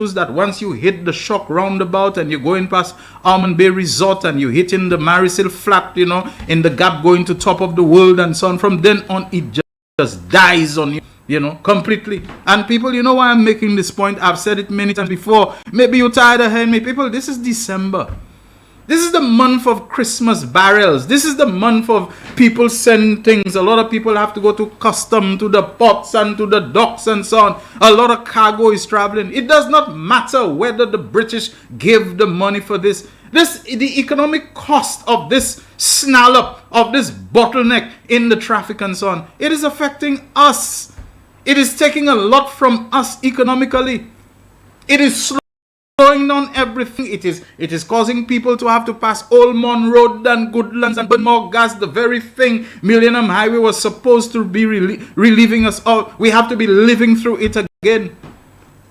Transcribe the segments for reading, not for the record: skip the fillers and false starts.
that once you hit the shock roundabout and you're going past Almond Bay Resort and you're hitting the Marisil Flat, in the gap going to top of the world and so on, from then on it just dies on you, completely. And people, you know why I'm making this point? I've said it many times before. Maybe you're tired of hearing me. People, this is December. This is the month of Christmas barrels. This is the month of people sending things. A lot of people have to go to custom, to the ports and to the docks and so on. A lot of cargo is traveling. It does not matter whether the British give the money for this. The economic cost of this snarl-up, of this bottleneck in the traffic and so on, it is affecting us. It is taking a lot from us economically. It is slowing down everything. It is causing people to have to pass Old Mon Road and Goodlands and burn more gas. The very thing Millennium Highway was supposed to be relieving us of. We have to be living through it again.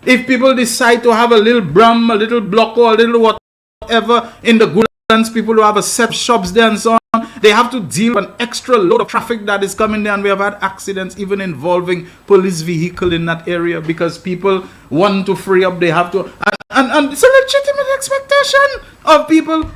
If people decide to have a little Bram, a little Block, or a little whatever in the Goodlands, people who have a set shops there and so on, they have to deal with an extra load of traffic that is coming there, and we have had accidents even involving police vehicle in that area because people want to free up. They have to, and it's a legitimate expectation of people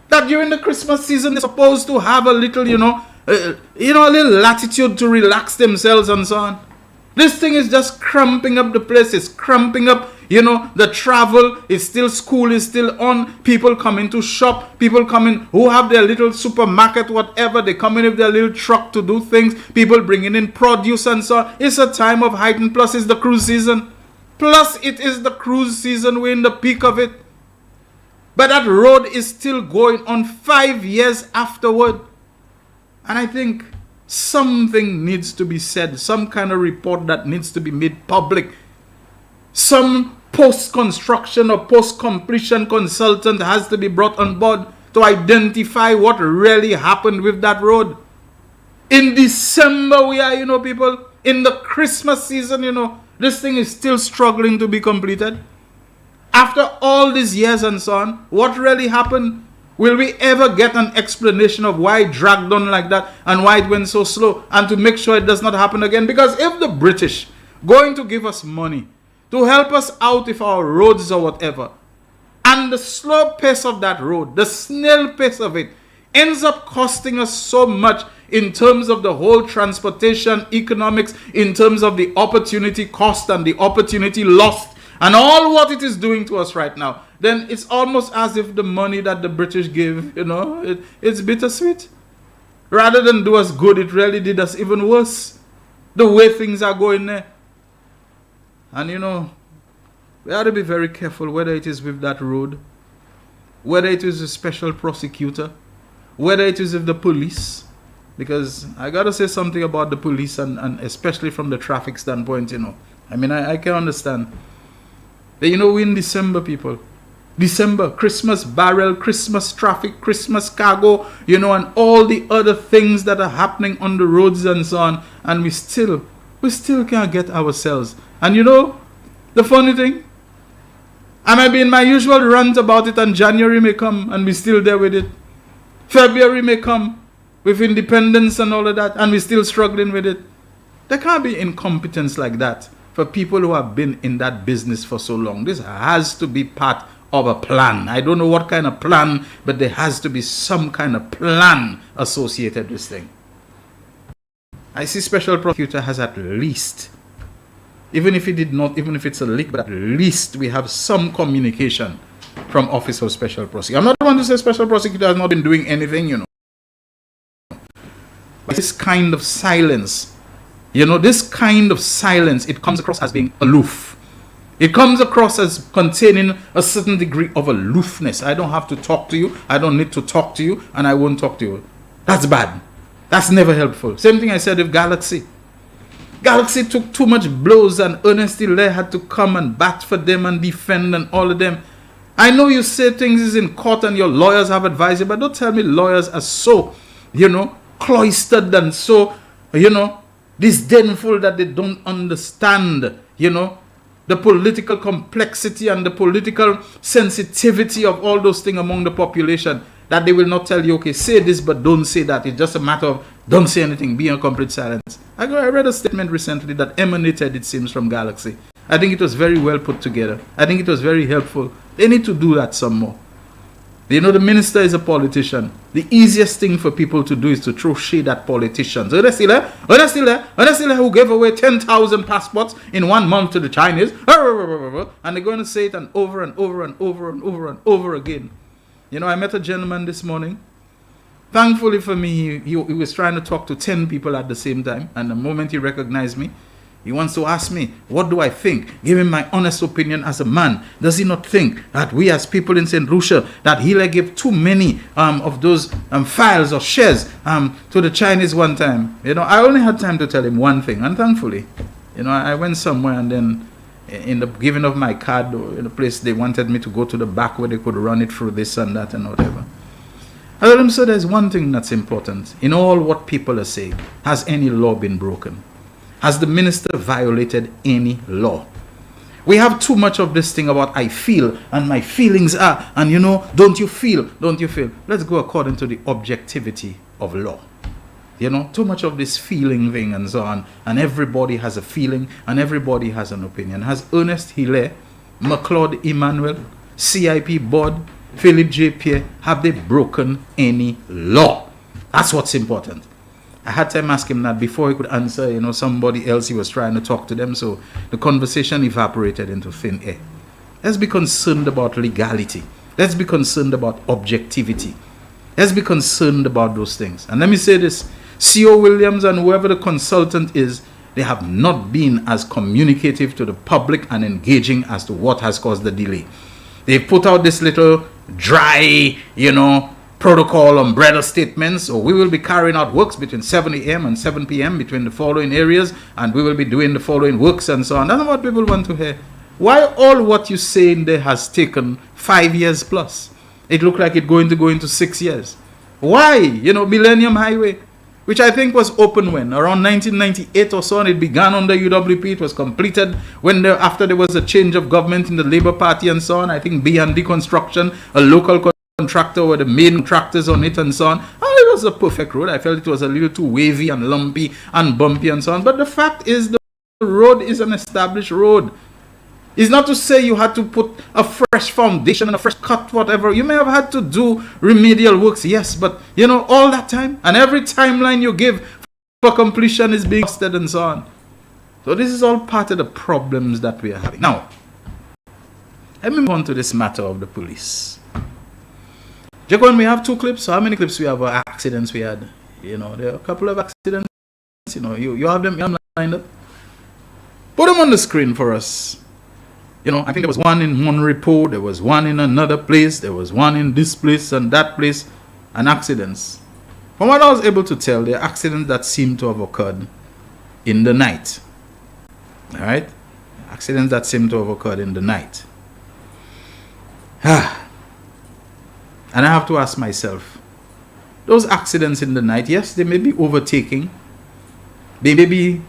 that during the Christmas season they're supposed to have a little, a little latitude to relax themselves and so on. This thing is just cramping up the place. It's cramping up, the travel is still, school is still on. People coming to shop. People coming who have their little supermarket, whatever. They come in with their little truck to do things. People bringing in produce and so on. It's a time of heightened. Plus, it's the cruise season. We're in the peak of it. But that road is still going on 5 years afterward. And I think something needs to be said, some kind of report that needs to be made public. Some post-construction or post-completion consultant has to be brought on board to identify what really happened with that road. In December we are, people, in the Christmas season, this thing is still struggling to be completed. After all these years and so on, what really happened? Will we ever get an explanation of why it dragged on like that and why it went so slow, and to make sure it does not happen again? Because if the British going to give us money to help us out with our roads or whatever, and the slow pace of that road, the snail pace of it, ends up costing us so much in terms of the whole transportation economics, in terms of the opportunity cost and the opportunity lost, and all what it is doing to us right now, then it's almost as if the money that the British give, it's bittersweet. Rather than do us good, it really did us even worse. The way things are going there. And we have to be very careful whether it is with that road, whether it is a special prosecutor, whether it is with the police. Because I got to say something about the police, and especially from the traffic standpoint, I can understand. But we're in December, people. December, Christmas barrel, Christmas traffic, Christmas cargo, and all the other things that are happening on the roads and so on. And we still can't get ourselves. And the funny thing, I might be in my usual rant about it, and January may come and we're still there with it. February may come with independence and all of that, and we're still struggling with it. There can't be incompetence like that for people who have been in that business for so long. This has to be part of a plan. I don't know what kind of plan, but there has to be some kind of plan associated with this thing. I see special prosecutor has at least, even if it's a leak, but at least we have some communication from Office of Special Prosecutor. I'm not the one to say special prosecutor has not been doing anything, But this kind of silence, it comes across as being aloof. It comes across as containing a certain degree of aloofness. I don't have to talk to you. I don't need to talk to you, and I won't talk to you. That's bad. That's never helpful. Same thing I said with Galaxy. Galaxy took too much blows, and Ernest Hilaire had to come and bat for them and defend and all of them. I know you say things is in court and your lawyers have advised you, but don't tell me lawyers are so, cloistered and so, disdainful that they don't understand, the political complexity and the political sensitivity of all those things among the population, that they will not tell you, okay, say this, but don't say that. It's just a matter of don't say anything, be in complete silence. I read a statement recently that emanated, it seems, from Galaxy. I think it was very well put together. I think it was very helpful. They need to do that some more. You know, the minister is a politician. The easiest thing for people to do is to throw shade at politicians. Are they still there? Are they still there? Are they still there who gave away 10,000 passports in 1 month to the Chinese? And they're going to say it and over and over and over and over and over again. You know, I met a gentleman this morning. Thankfully for me, he was trying to talk to 10 people at the same time. And the moment he recognized me, he wants to ask me, what do I think? Give him my honest opinion as a man. Does he not think that we as people in St. Lucia, that Hila gave too many of those files or shares to the Chinese one time? You know, I only had time to tell him one thing. And thankfully, you know, I went somewhere and then in the giving of my card or in a place they wanted me to go to the back where they could run it through this and that and whatever. I told him, so there's one thing that's important. In all what people are saying, has any law been broken? Has the minister violated any law? We have too much of this thing about I feel and my feelings are, and you know, don't you feel, don't you feel? Let's go according to the objectivity of law. You know, too much of this feeling thing and so on, and everybody has a feeling and everybody has an opinion. Has Ernest Hilaire, McLeod Emmanuel, CIP Board, Philip J. Pierre, have they broken any law? That's what's important. I had time ask him that before he could answer, you know, somebody else he was trying to talk to them, so the conversation evaporated into thin air. Let's be concerned about legality. Let's be concerned about objectivity. Let's be concerned about those things. And let me say this, C.O. Williams and whoever the consultant is, they have not been as communicative to the public and engaging as to what has caused the delay. They put out this little dry, you know, protocol umbrella statements, or we will be carrying out works between 7 a.m. and 7 p.m. between the following areas, and we will be doing the following works and so on. That's what people want to hear. Why all what you say in there has taken 5 years plus? It looked like it's going to go into 6 years. Why? You know, Millennium Highway, which I think was open when? Around 1998 or so, and it began under UWP. It was completed when after there was a change of government in the Labour Party and so on. I think B&D Construction, a local contractor were the main contractors on it and so on. Oh, it was a perfect road. I felt it was a little too wavy and lumpy and bumpy and so on. But the fact is the road is an established road. It's not to say you had to put a fresh foundation and a fresh cut, whatever. You may have had to do remedial works, yes, but you know, all that time and every timeline you give for completion is being busted and so on. So this is all part of the problems that we are having. Now, let me move on to this matter of the police. Jacob, we have 2 clips. So how many clips we have? Accidents we had. You know, there are a couple of accidents. You know, you have them lined up. Put them on the screen for us. You know, I think there was one in one report. There was one in another place. There was one in this place and that place. And accidents. From what I was able to tell, there are accidents that seem to have occurred in the night. All right? Accidents that seem to have occurred in the night. And I have to ask myself, those accidents in the night, yes, they may be overtaking. They may be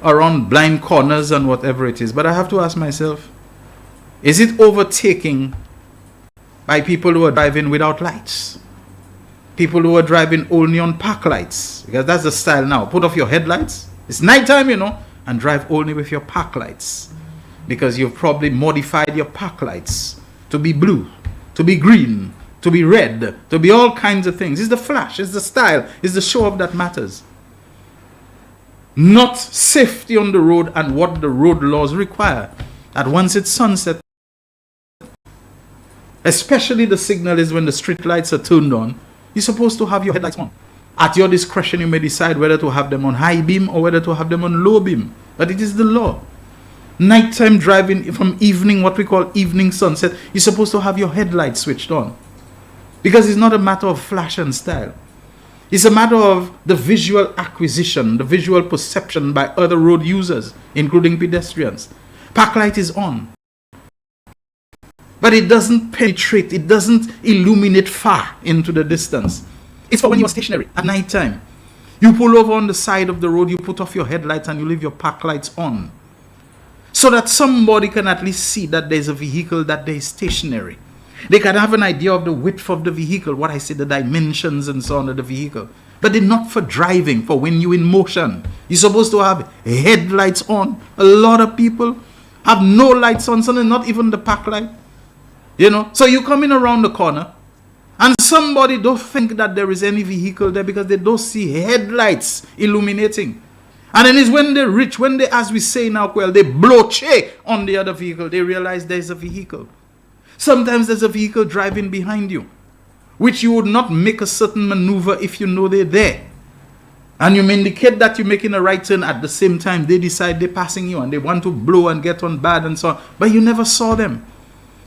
around blind corners and whatever it is. But I have to ask myself, is it overtaking by people who are driving without lights? People who are driving only on park lights? Because that's the style now. Put off your headlights. It's nighttime, you know, and drive only with your park lights. Because you've probably modified your park lights to be blue, to be green, to be red, to be all kinds of things. It's the flash, it's the style, it's the show-off that matters. Not safety on the road and what the road laws require. That once it's sunset, especially the signal is when the street lights are turned on, you're supposed to have your headlights on. At your discretion, you may decide whether to have them on high beam or whether to have them on low beam. But it is the law. Nighttime driving from evening, what we call evening sunset, you're supposed to have your headlights switched on. Because it's not a matter of flash and style. It's a matter of the visual acquisition, the visual perception by other road users, including pedestrians. Park light is on. But it doesn't penetrate, it doesn't illuminate far into the distance. It's for when you're stationary at night time. You pull over on the side of the road, you put off your headlights and you leave your park lights on. So that somebody can at least see that there's a vehicle, that there is stationary. They can have an idea of the width of the vehicle, what I say, the dimensions and so on of the vehicle. But they're not for driving, for when you're in motion. You're supposed to have headlights on. A lot of people have no lights on, suddenly not even the park light. So you come in around the corner, and somebody don't think that there is any vehicle there because they don't see headlights illuminating. And then it's when they reach, when they, as we say now, well, they blow che on the other vehicle, they realize there's a vehicle. Sometimes there's a vehicle driving behind you, which you would not make a certain maneuver if you know they're there. And you may indicate that you're making a right turn, at the same time they decide they're passing you and they want to blow and get on bad and so on. But you never saw them.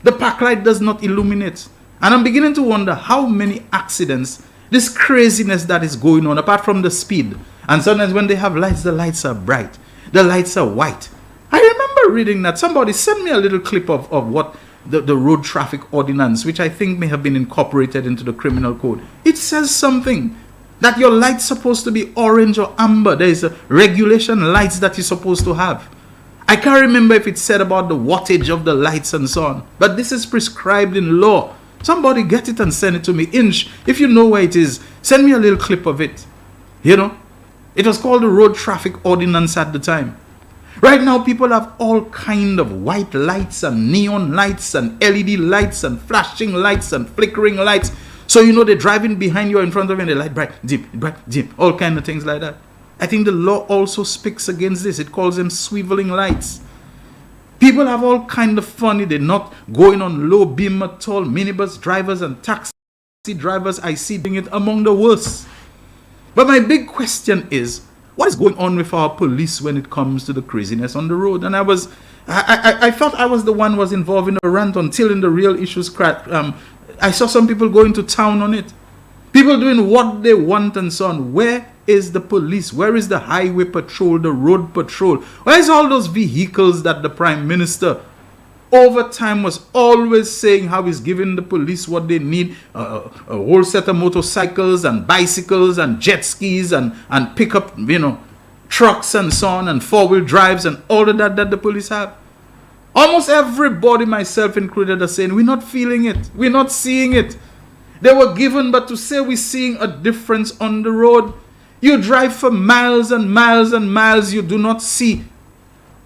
The park light does not illuminate. And I'm beginning to wonder how many accidents, this craziness that is going on, apart from the speed. And sometimes when they have lights, the lights are bright. The lights are white. I remember reading that. Somebody sent me a little clip of what the road traffic ordinance, which I think may have been incorporated into the criminal code. It says something that your light's supposed to be orange or amber. There is a regulation lights that you're supposed to have. I can't remember if it said about the wattage of the lights and so on. But this is prescribed in law. Somebody get it and send it to me. Inch, if you know where it is, send me a little clip of it. It was called the road traffic ordinance at the time. Right now, people have all kind of white lights and neon lights and LED lights and flashing lights and flickering lights. So they're driving behind you or in front of you and they light bright, dim, all kind of things like that. I think the law also speaks against this. It calls them swiveling lights. People have all kind of funny. They're not going on low beam at all. Minibus drivers and taxi drivers, I see doing it among the worst. But my big question is, what is going on with our police when it comes to the craziness on the road? And I thought I was the one who was involved in a rant until in the real issues I saw some people going to town on it. People doing what they want and so on. Where is the police? Where is the highway patrol, the road patrol? Where is all those vehicles that the Prime Minister over time was always saying how he's giving the police what they need? A whole set of motorcycles and bicycles and jet skis and pickup, trucks and so on, and four-wheel drives and all of that the police have. Almost everybody, myself included, are saying, we're not feeling it. We're not seeing it. They were given, but to say we're seeing a difference on the road, you drive for miles and miles and miles, you do not see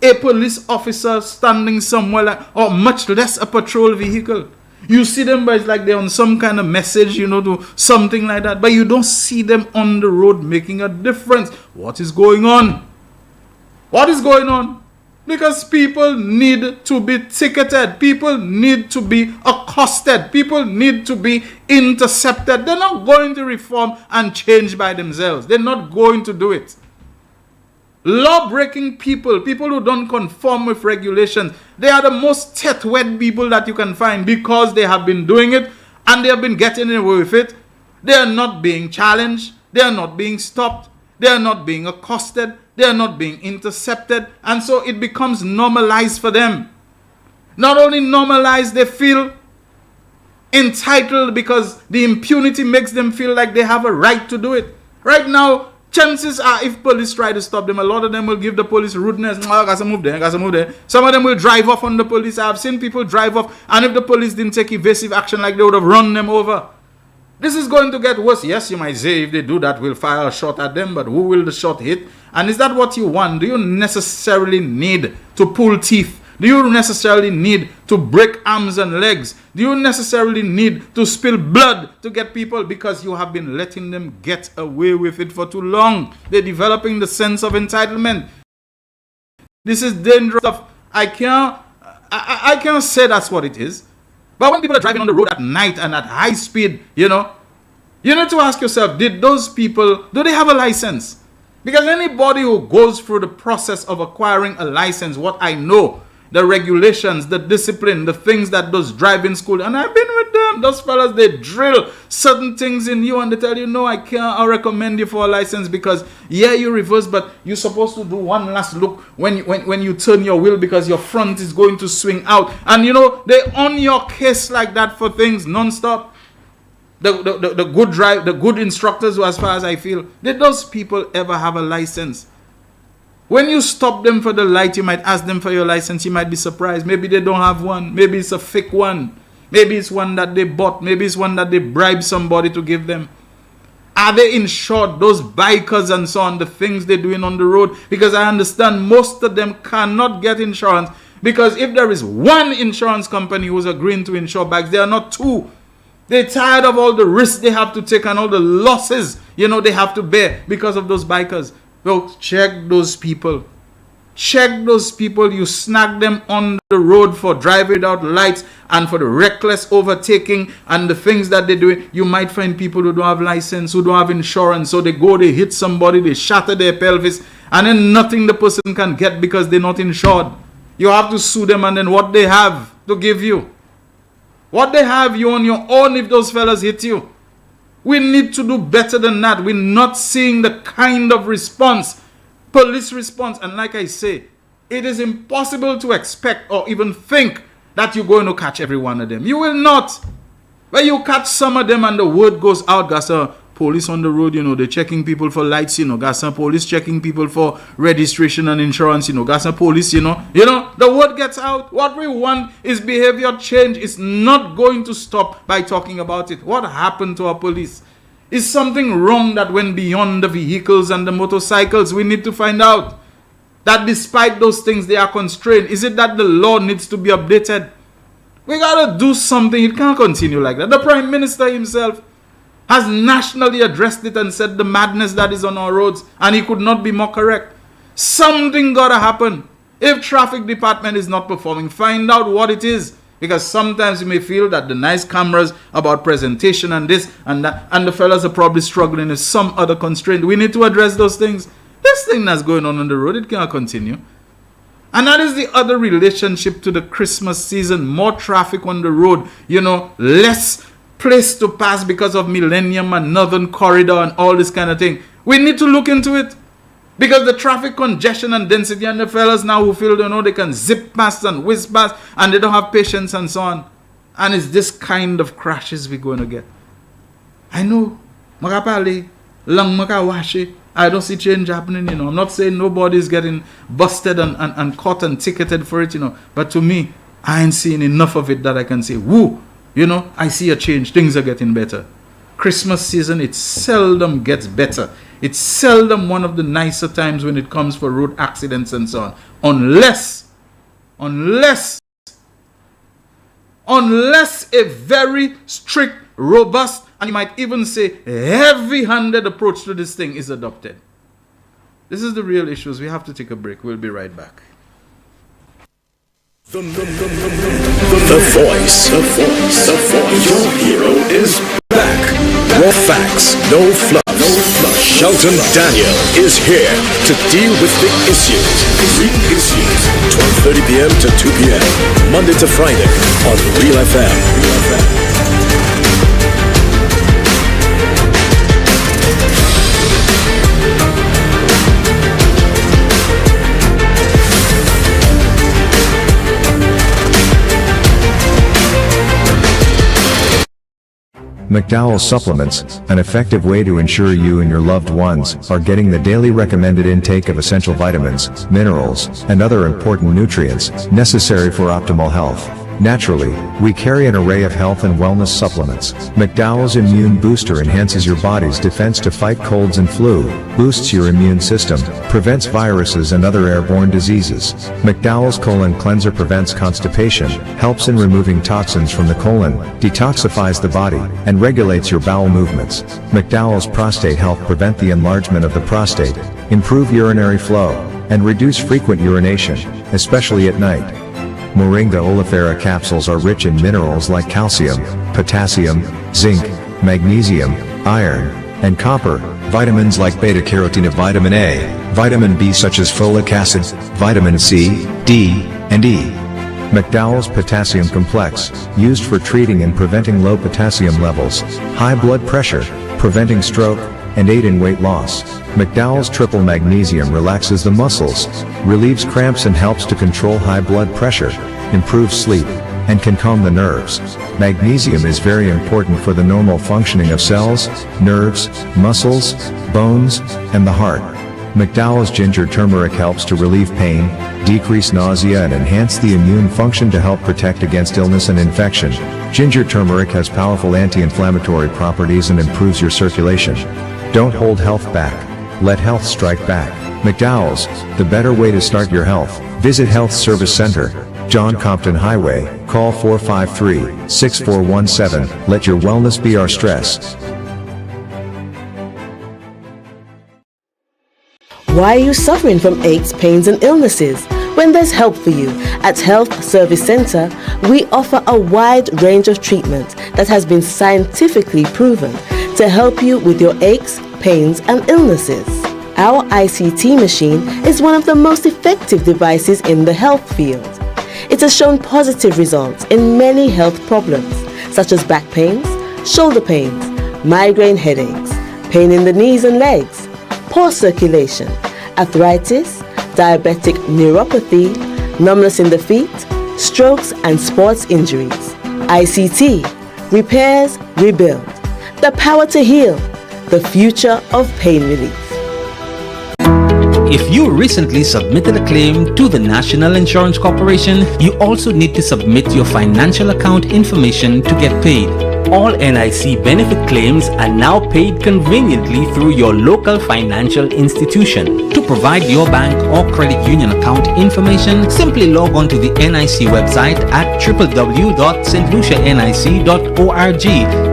a police officer standing somewhere, or much less a patrol vehicle. You see them, but it's like they're on some kind of message, to something like that. But you don't see them on the road making a difference. What is going on? What is going on? Because people need to be ticketed. People need to be accosted. People need to be intercepted. They're not going to reform and change by themselves. They're not going to do it. Law-breaking people who don't conform with regulations, they are the most teeth-wet people that you can find because they have been doing it and they have been getting away with it. They are not being challenged. They are not being stopped. They are not being accosted. They are not being intercepted. And so it becomes normalized for them. Not only normalized, they feel entitled because the impunity makes them feel like they have a right to do it. Right now, chances are if police try to stop them, a lot of them will give the police rudeness. Oh, I got to move there, I got to move there. Some of them will drive off on the police. I've seen people drive off, and if the police didn't take evasive action, like they would have run them over. This is going to get worse. Yes, you might say if they do that, we'll fire a shot at them, but who will the shot hit? And is that what you want? Do you necessarily need to pull teeth? Do you necessarily need to break arms and legs? Do you necessarily need to spill blood to get people? Because you have been letting them get away with it for too long. They're developing the sense of entitlement. This is dangerous stuff. I can't say that's what it is. But when people are driving on the road at night and at high speed, you need to ask yourself, did those people, do they have a license? Because anybody who goes through the process of acquiring a license, what I know, the regulations, the discipline, the things that those driving school, and I've been with them, those fellas, they drill certain things in you and they tell you, no, I can't recommend you for a license because, yeah, you reverse, but you're supposed to do one last look when you turn your wheel because your front is going to swing out. And they on your case like that for things non-stop. The good instructors, who, as far as I feel, did those people ever have a license? When you stop them for the light, you might ask them for your license. You might be surprised. Maybe they don't have one. Maybe it's a fake one. Maybe it's one that they bought. Maybe it's one that they bribed somebody to give them. Are they insured? Those bikers and so on, the things they're doing on the road? Because I understand most of them cannot get insurance Because if there is one insurance company who's agreeing to insure bikes, there are not two. They're tired of all the risks they have to take and all the losses, they have to bear because of those bikers. Well, check those people. Check those people. You snag them on the road for driving without lights and for the reckless overtaking and the things that they do. You might find people who don't have license, who don't have insurance. So they go, they hit somebody, they shatter their pelvis, and then nothing the person can get because they're not insured. You have to sue them, and then what they have to give you? What they have, you on your own if those fellas hit you. We need to do better than that. We're not seeing the kind of response, police response. And like I say, it is impossible to expect or even think that you're going to catch every one of them. You will not. But you catch some of them and the word goes out. Got some police on the road, they're checking people for lights, got some police checking people for registration and insurance, got some police, the word gets out. What we want is behavior change. It's not going to stop by talking about it. What happened to our police? Is something wrong that went beyond the vehicles and the motorcycles? We need to find out that despite those things, they are constrained. Is it that the law needs to be updated? We got to do something. It can't continue like that. The Prime Minister himself has nationally addressed it and said the madness that is on our roads, and he could not be more correct. Something gotta happen. If traffic department is not performing, find out what it is. Because sometimes you may feel that the nice cameras about presentation and this and that, and the fellas are probably struggling with some other constraint. We need to address those things. This thing that's going on the road, it cannot continue. And that is the other relationship to the Christmas season. More traffic on the road, less place to pass because of Millennium and Northern Corridor and all this kind of thing. We need to look into it. Because the traffic congestion and density, and the fellas now who feel they can zip past and whiz past and they don't have patience and so on. And it's this kind of crashes we're going to get. I know, Makapali, Lang Makawashi, I don't see change happening, I'm not saying nobody's getting busted and caught and ticketed for it, But to me, I ain't seeing enough of it that I can say, woo, I see a change. Things are getting better. Christmas season, it seldom gets better. It's seldom one of the nicer times when it comes for road accidents and so on. Unless a very strict, robust, and you might even say heavy-handed approach to this thing is adopted. This is the real issues. We have to take a break. We'll be right back. The voice. Your hero is back. Raw facts, no fluff. Shelton Daniel is here to deal with the issues. Big issues. 12:30 p.m. to 2 p.m. Monday to Friday on Real FM. McDowell's Supplements, an effective way to ensure you and your loved ones are getting the daily recommended intake of essential vitamins, minerals, and other important nutrients necessary for optimal health. Naturally, we carry an array of health and wellness supplements. McDowell's Immune Booster enhances your body's defense to fight colds and flu, boosts your immune system, prevents viruses and other airborne diseases. McDowell's Colon Cleanser prevents constipation, helps in removing toxins from the colon, detoxifies the body, and regulates your bowel movements. McDowell's Prostate Health prevent the enlargement of the prostate, improve urinary flow, and reduce frequent urination, especially at night. Moringa oleifera capsules are rich in minerals like calcium, potassium, zinc, magnesium, iron, and copper, vitamins like beta-carotene, vitamin A, vitamin B such as folic acid, vitamin C, D, and E. McDowell's Potassium Complex, used for treating and preventing low potassium levels, high blood pressure, preventing stroke, and aid in weight loss. McDowell's Triple Magnesium relaxes the muscles, relieves cramps and helps to control high blood pressure, improves sleep, and can calm the nerves. Magnesium is very important for the normal functioning of cells, nerves, muscles, bones, and the heart. McDowell's Ginger Turmeric helps to relieve pain, decrease nausea and enhance the immune function to help protect against illness and infection. Ginger turmeric has powerful anti-inflammatory properties and improves your circulation. Don't hold health back. Let health strike back. McDowell's, the better way to start your health. Visit Health Service Center, John Compton Highway, call 453-6417. Let your wellness be our stress. Why are you suffering from aches, pains and illnesses? When there's help for you. At Health Service Center, we offer a wide range of treatment that has been scientifically proven to help you with your aches, pains and illnesses. Our ICT machine is one of the most effective devices in the health field. It has shown positive results in many health problems such as back pains, shoulder pains, migraine headaches, pain in the knees and legs, poor circulation, arthritis, diabetic neuropathy, numbness in the feet, strokes and sports injuries. ICT, repairs, rebuild. The power to heal, the future of pain relief. If you recently submitted a claim to the National Insurance Corporation, you also need to submit your financial account information to get paid. All NIC benefit claims are now paid conveniently through your local financial institution. To provide your bank or credit union account information, simply log on to the NIC website at www.stlucianic.org.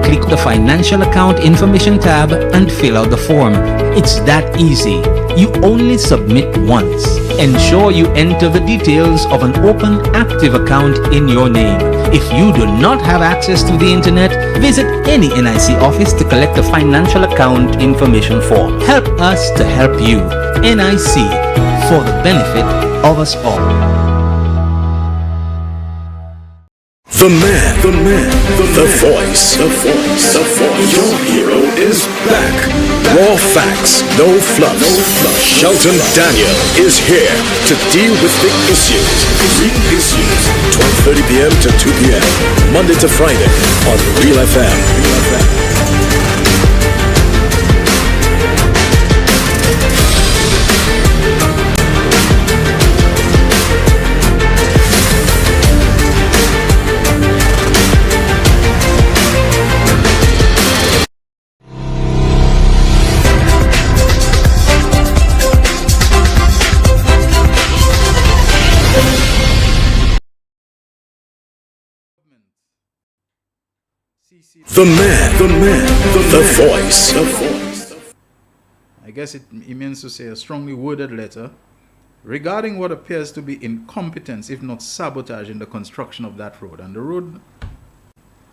Click the Financial Account Information tab and fill out the form. It's that easy. You only submit once. Ensure you enter the details of an open, active account in your name. If you do not have access to the internet, visit any NIC office to collect the financial account information form. Help us to help you. NIC, for the benefit of us all. The man, the voice. Your hero is back. Raw facts, no fluff. Shelton Daniel is here to deal with the issues. 12:30 p.m. to 2 p.m. Monday to Friday on Real FM. The man, the voice. I guess it means to say a strongly worded letter regarding what appears to be incompetence, if not sabotage, in the construction of that road. And the road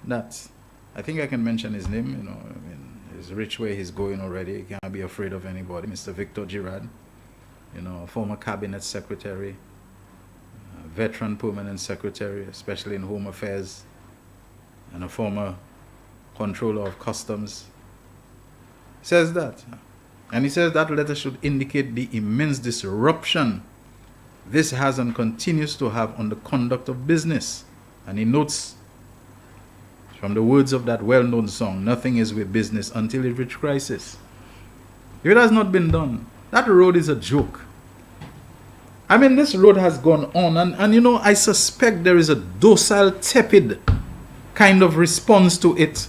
that, I think I can mention his name, you know, I mean, he's rich where he's going already. He can't be afraid of anybody. Mr. Victor Girard, you know, a former cabinet secretary, a veteran permanent secretary, especially in home affairs, and a former controller of customs, says that. And he says that letter should indicate the immense disruption this has and continues to have on the conduct of business. And he notes from the words of that well-known song, nothing is with business until it reaches crisis. If it has not been done, that road is a joke. I mean, this road has gone on and you know, I suspect there is a docile, tepid kind of response to it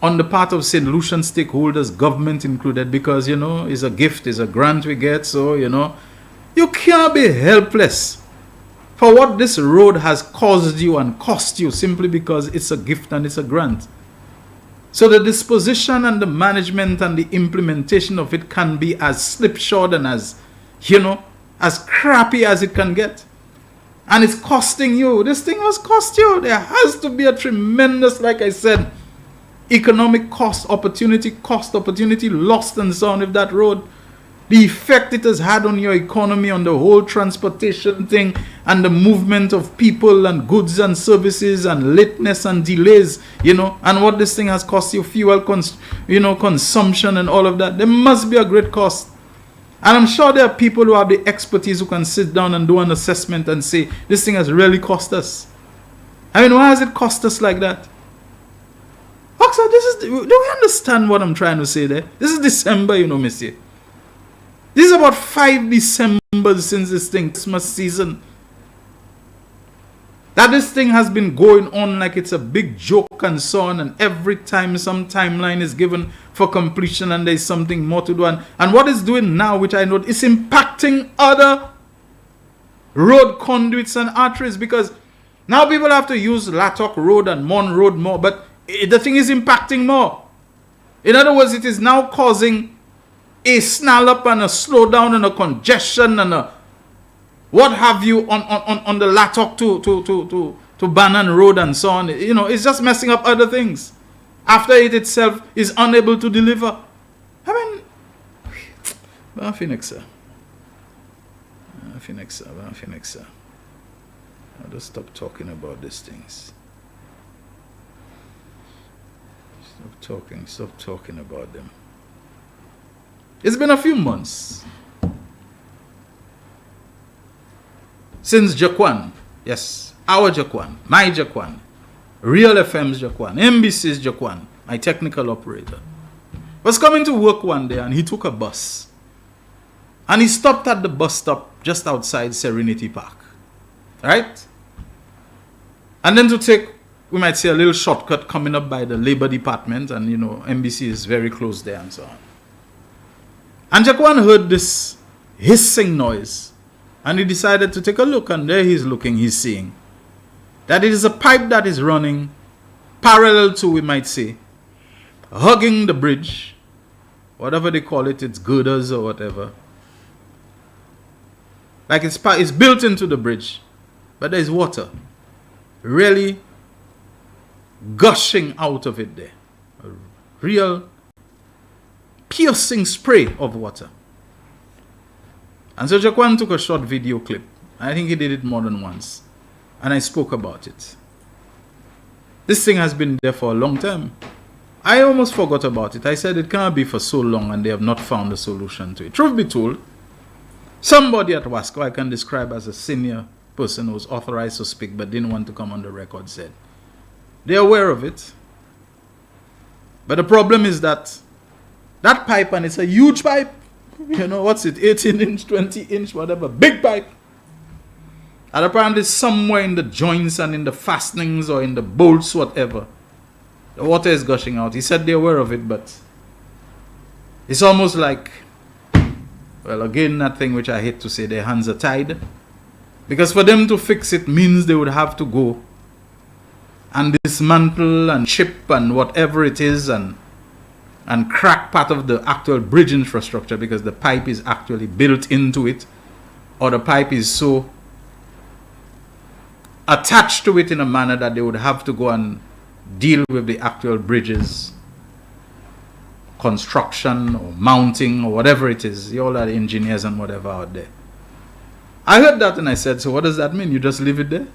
on the part of St. Lucian stakeholders, government included, because, you know, it's a gift, it's a grant we get, so, you know, you can't be helpless for what this road has caused you and cost you simply because it's a gift and it's a grant. So the disposition and the management and the implementation of it can be as slipshod and as, you know, as crappy as it can get. And it's costing you. This thing must cost you. There has to be a tremendous, like I said, economic cost, opportunity lost and so on if that road. The effect it has had on your economy, on the whole transportation thing and the movement of people and goods and services and lateness and delays, you know, and what this thing has cost you, fuel, consumption and all of that. There must be a great cost. And I'm sure there are people who have the expertise who can sit down and do an assessment and say, this thing has really cost us. I mean, why has it cost us like that? Oxford, do we understand what I'm trying to say there? This is December, you know, monsieur. This is about 5 Decembers since this thing, Christmas season. That this thing has been going on like it's a big joke and so on, and every time some timeline is given for completion and there's something more to do. And what it's doing now, which I know, is impacting other road conduits and arteries, because Now people have to use Lattock Road and Mon Road more, but the thing is impacting more. In other words, it is now causing a snarl up and a slowdown and a congestion and a what have you on the Lattock to Bannon Road and so on. You know, it's just messing up other things. After it itself is unable to deliver. I mean, Phoenix, I'll just stop talking about these things. Stop talking about them. It's been a few months since Jaquan, yes, our Jaquan, my Jaquan, Real FM's Jaquan, NBC's Jaquan, my technical operator, was coming to work one day and he took a bus. And he stopped at the bus stop just outside Serenity Park. Right? And then to take, we might say, a little shortcut coming up by the Labor Department, and you know, NBC is very close there and so on. And Jaquan heard this hissing noise, and he decided to take a look, and there he's looking, he's seeing that it is a pipe that is running parallel to, we might say, hugging the bridge, whatever they call it, it's girders or whatever. Like it's built into the bridge, but there's water really gushing out of it there. A real piercing spray of water. And so Jaquan took a short video clip. I think he did it more than once. And I spoke about it. This thing has been there for a long time. I almost forgot about it. I said it cannot be for so long and they have not found a solution to it. Truth be told, somebody at Wasco I can describe as a senior person who was authorized to speak but didn't want to come on the record said they're aware of it. But the problem is that pipe, and it's a huge pipe, you know, what's it, 18 inch, 20 inch, whatever, big pipe. And apparently somewhere in the joints and in the fastenings or in the bolts, whatever, the water is gushing out. He said they're aware of it, but it's almost like, well, again, that thing which I hate to say, their hands are tied. Because for them to fix it means they would have to go and dismantle and chip and whatever it is and crack part of the actual bridge infrastructure because the pipe is actually built into it, or the pipe is so attached to it in a manner that they would have to go and deal with the actual bridges construction or mounting or whatever it is. You all are engineers and whatever out there. I heard that and I said, so what does that mean? You just leave it there?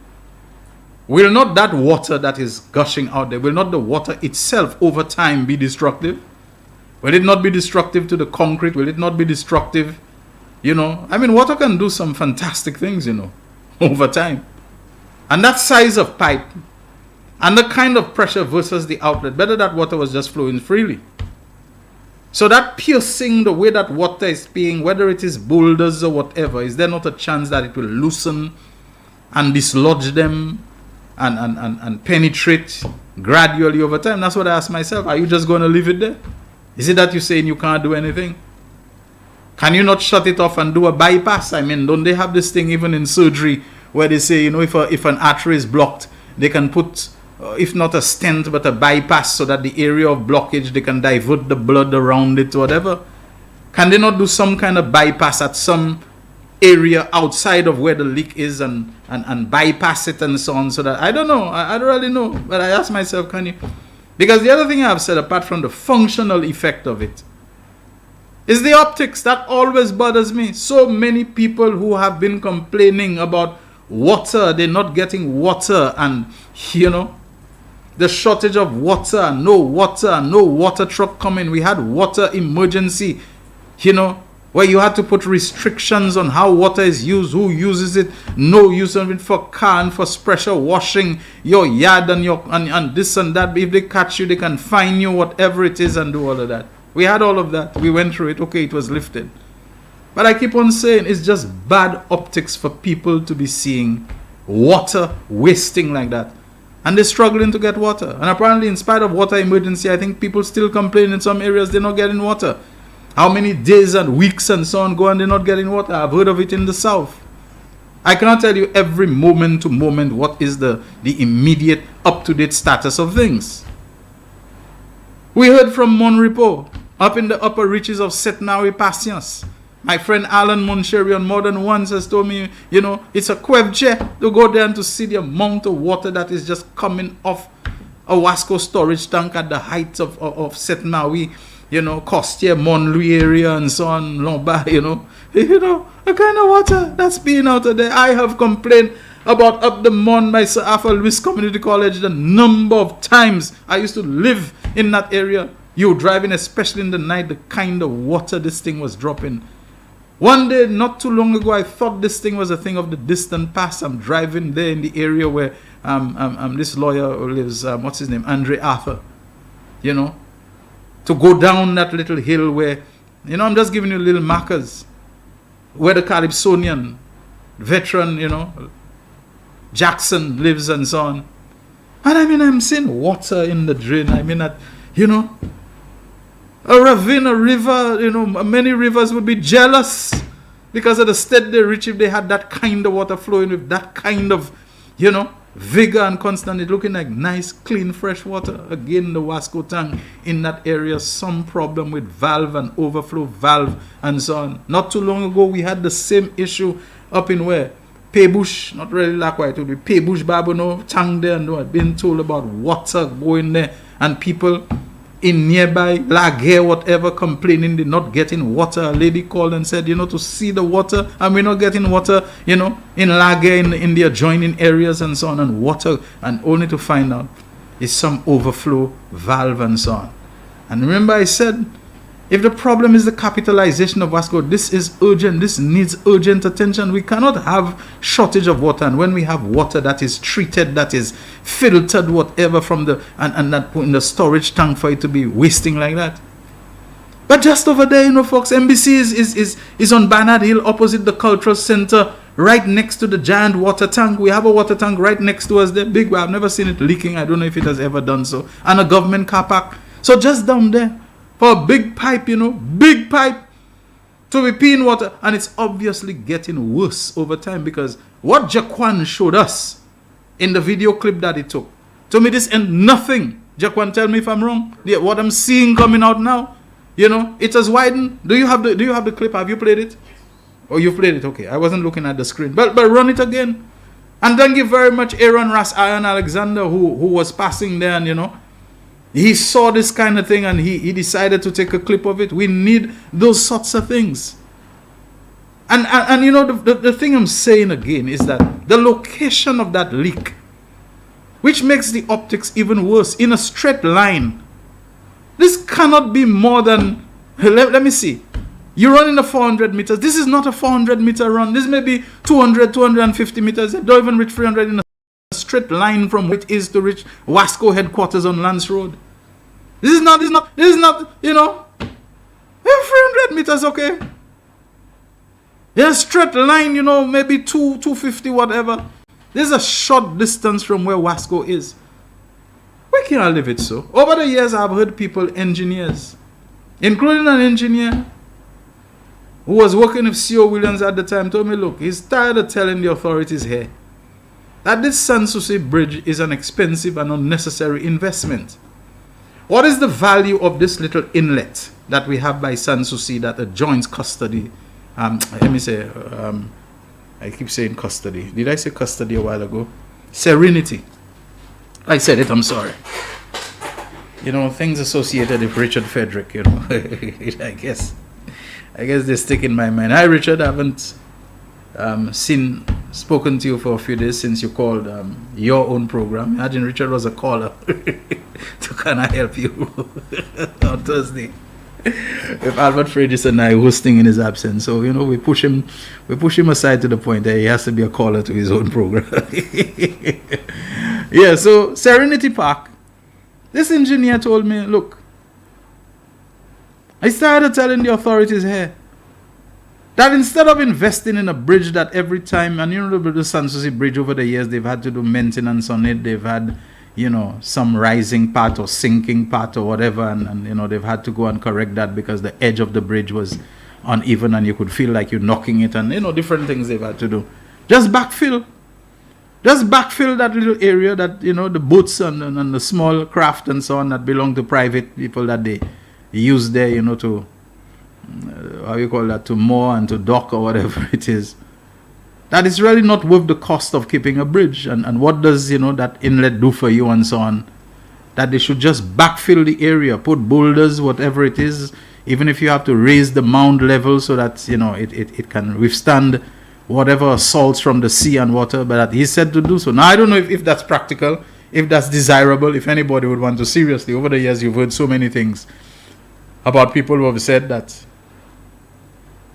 Will not that water that is gushing out there, will not the water itself over time be destructive? Will it not be destructive to the concrete? Will it not be destructive? You know, I mean, water can do some fantastic things, you know, over time. And that size of pipe and the kind of pressure versus the outlet, better that water was just flowing freely. So that piercing, the way that water is being, whether it is boulders or whatever, is there not a chance that it will loosen and dislodge them and penetrate gradually over time? That's what I ask myself. Are you just going to leave it there? Is it that you're saying you can't do anything? Can you not shut it off and do a bypass? I mean, don't they have this thing even in surgery where they say, you know, if an artery is blocked, they can put, if not a stent, but a bypass so that the area of blockage, they can divert the blood around it, whatever. Can they not do some kind of bypass at some area outside of where the leak is and bypass it and so on? So that, I don't know, I don't really know, but I ask myself, can you? Because the other thing I've said, apart from the functional effect of it, is the optics. That always bothers me. So many people who have been complaining about water, they're not getting water, and you know, the shortage of water, no water truck coming. We had water emergency, you know, where you had to put restrictions on how water is used, who uses it, no use of it for car and for pressure washing your yard and this and that. If they catch you, they can fine you, whatever it is, and do all of that. We had all of that. We went through it. Okay, it was lifted. But I keep on saying it's just bad optics for people to be seeing water wasting like that. And they're struggling to get water. And apparently, in spite of water emergency, I think people still complain in some areas they're not getting water. How many days and weeks and so on go and they're not getting water? I've heard of it in the south. I cannot tell you every moment to moment what is the immediate up-to-date status of things. We heard from Monrepo up in the upper reaches of Setnawi Patience. My friend Alan Moncherry on more than once has told me, it's a kwebche to go there and to see the amount of water that is just coming off a Wasco storage tank at the heights of Setnawi, Costier, Montlui area and so on, Lombard, the kind of water that's being out of there. I have complained about up the Mon, my Sir Arthur Lewis Community College, the number of times I used to live in that area. You driving, especially in the night, the kind of water this thing was dropping. One day, not too long ago, I thought this thing was a thing of the distant past. I'm driving there in the area where this lawyer lives, what's his name, Andre Arthur, to go down that little hill where, I'm just giving you little markers, where the Calypsonian veteran, Jackson lives and so on. And I'm seeing water in the drain. A ravine, a river, many rivers would be jealous because of the state they reach if they had that kind of water flowing with that kind of, vigor and constantly looking like nice, clean, fresh water. Again, the Wasco tank in that area, some problem with valve and overflow valve and so on. Not too long ago, we had the same issue up in where? Paybush, not really Lakwa, it would be Paybush, Babono, tank there, and I've been told about water going there and people in nearby Lague, whatever, complaining they're not getting water. A lady called and said, to see the water, and we're not getting water, in Lague, in the adjoining areas and so on, and water, and only to find out is some overflow valve and so on. And remember I said, if the problem is the capitalization of Wasco, this is urgent, this needs urgent attention. We cannot have shortage of water, and when we have water that is treated, that is filtered, whatever from the and that put in the storage tank for it to be wasting like that. But just over there, folks, MBC is on Barnard Hill opposite the Cultural Center, right next to the giant water tank. We have a water tank right next to us there, big. I've never seen it leaking. I don't know if it has ever done so. And a government car park. So just down there, for a big pipe, big pipe to be peeing water. And it's obviously getting worse over time because what Jaquan showed us in the video clip that he took, to me this ain't nothing. Jaquan, tell me if I'm wrong. Yeah, what I'm seeing coming out now, it has widened. Do you have the clip? Have you played it? Oh, you've played it. Okay, I wasn't looking at the screen. But run it again. And thank you very much, Aaron Ras Iron Alexander, who was passing there and he saw this kind of thing and he decided to take a clip of it. We need those sorts of things. And the thing I'm saying again is that the location of that leak, which makes the optics even worse, in a straight line. This cannot be more than, let me see. You're running a 400 meters. This is not a 400 meter run. This may be 200, 250 meters. They don't even reach 300 in a straight line from where it is to reach Wasco headquarters on Lance Road. This is not, 300 meters, okay? Yeah, straight line, maybe 250, whatever. This is a short distance from where Wasco is. Why can't I leave it so? Over the years, I've heard people, engineers, including an engineer who was working with C.O. Williams at the time, told me, look, he's tired of telling the authorities here that this Sans Souci bridge is an expensive and unnecessary investment. What is the value of this little inlet that we have by Sans Souci that adjoins custody? Let me say, I keep saying custody. Did I say custody a while ago? Serenity. I said it, I'm sorry. Things associated with Richard Frederick, I guess they stick in my mind. Hi, Richard, I haven't spoken to you for a few days since you called your own program. Imagine Richard was a caller to kind of help you on Thursday. With Albert Fredis and I hosting in his absence. So, we push him aside to the point that he has to be a caller to his own program. Yeah, so Serenity Park. This engineer told me, look, I started telling the authorities here that instead of investing in a bridge that every time, and the Sans Souci bridge over the years, they've had to do maintenance on it, they've had, some rising part or sinking part or whatever, and they've had to go and correct that because the edge of the bridge was uneven and you could feel like you're knocking it, and different things they've had to do. Just backfill. Just backfill that little area that, the boats and the small craft and so on that belong to private people that they use there, to, how you call that, to moor and to dock or whatever it is. That is really not worth the cost of keeping a bridge. And what does, that inlet do for you and so on? That they should just backfill the area, put boulders, whatever it is, even if you have to raise the mound level so that, it can withstand whatever assaults from the sea and water, but that he said to do so. Now, I don't know if that's practical, if that's desirable, if anybody would want to seriously. Over the years, you've heard so many things about people who have said that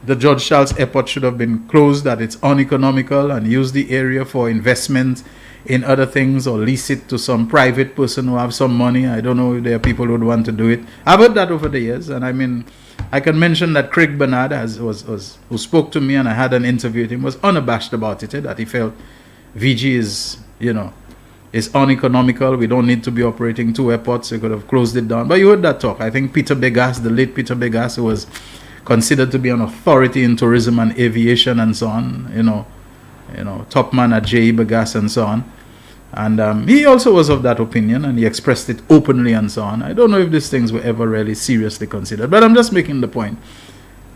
the George Charles Airport should have been closed, that it's uneconomical, and use the area for investment in other things or lease it to some private person who have some money. I don't know if there are people who would want to do it. I've heard that over the years, and I mean, I can mention that Craig Bernard, who spoke to me and I had an interview with him, was unabashed about it, that he felt VG is, is uneconomical. We don't need to be operating two airports. We could have closed it down. But you heard that talk. I think Peter Begas, the late Peter Begas, who was considered to be an authority in tourism and aviation and so on, top man at J.E. Begas and so on. And he also was of that opinion, and he expressed it openly and so on. I don't know if these things were ever really seriously considered, but I'm just making the point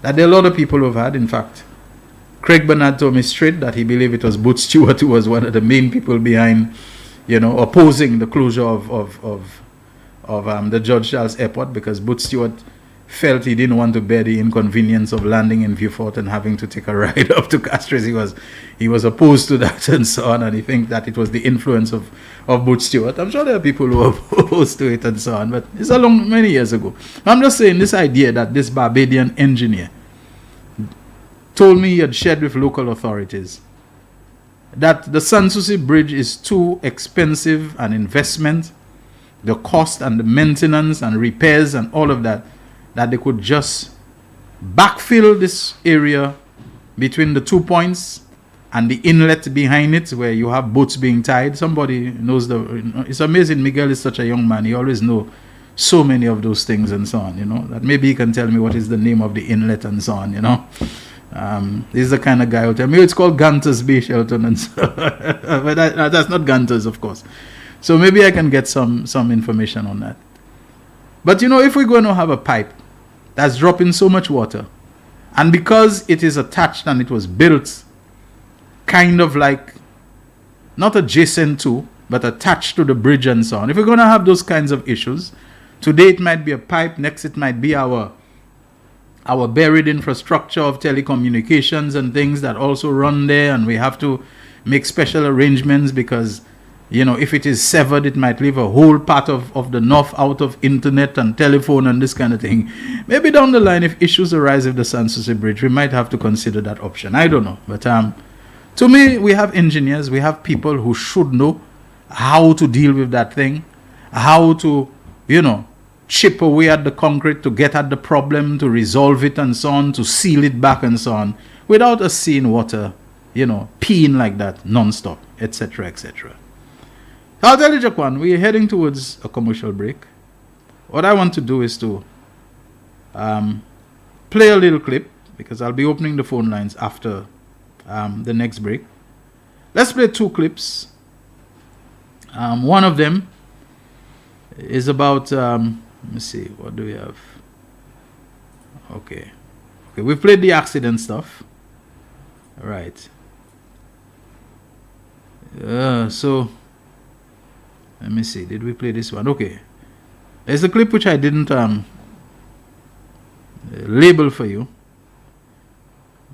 that there are a lot of people who have had. In fact, Craig Bernard told me straight that he believed it was Boots Stewart who was one of the main people behind, opposing the closure of the George Charles Airport, because Boots Stewart felt he didn't want to bear the inconvenience of landing in Vieux-Fort and having to take a ride up to Castres. He was opposed to that and so on, and he thinks that it was the influence of Boots Stewart. I'm sure there are people who are opposed to it and so on, but it's many years ago. I'm just saying, this idea that this Barbadian engineer told me he had shared with local authorities that the Sanssouci Bridge is too expensive an investment, the cost and the maintenance and repairs and all of that they could just backfill this area between the 2 points and the inlet behind it where you have boats being tied. Somebody knows it's amazing. Miguel is such a young man. He always knows so many of those things and so on, that maybe he can tell me what is the name of the inlet and so on, He's the kind of guy who tell me it's called Gunter's Bay, Shelton, and so but that's not Gunter's, of course. So maybe I can get some information on that. But if we're going to have a pipe that's dropping so much water, and because it is attached and it was built kind of like not adjacent to, but attached to the bridge and so on, if we're going to have those kinds of issues, today it might be a pipe, next it might be our buried infrastructure of telecommunications and things that also run there, and we have to make special arrangements because if it is severed, it might leave a whole part of the north out of internet and telephone and this kind of thing. Maybe down the line, if issues arise with the Sanssouci Bridge, we might have to consider that option. I don't know. But to me, we have engineers, we have people who should know how to deal with that thing, how to, chip away at the concrete to get at the problem, to resolve it and so on, to seal it back and so on, without us seeing water, peeing like that non-stop, etc., etc. I'll tell you, Jaquan, we're heading towards a commercial break. What I want to do is to play a little clip, because I'll be opening the phone lines after the next break. Let's play two clips. One of them is about, let me see, what do we have? Okay, we've played the accident stuff. All right. So... let me see. Did we play this one? Okay. There's a clip which I didn't label for you.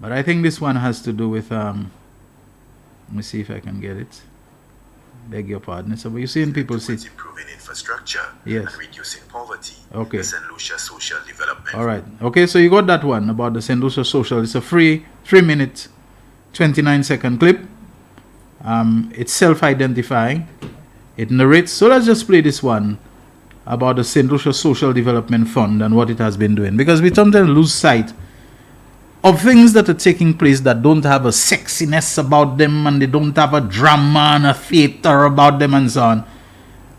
But I think this one has to do with... let me see if I can get it. Beg your pardon. So you're seeing people say... improving infrastructure, yes, and reducing poverty. Okay. The St. Lucia Social Development. All right. Okay, so you got that one about the St. Lucia Social. It's a free 3-minute, 29-second clip. It's self-identifying. It narrates. So let's just play this one about the St. Lucia Social Development Fund and what it has been doing. Because we sometimes lose sight of things that are taking place that don't have a sexiness about them, and they don't have a drama and a theater about them and so on.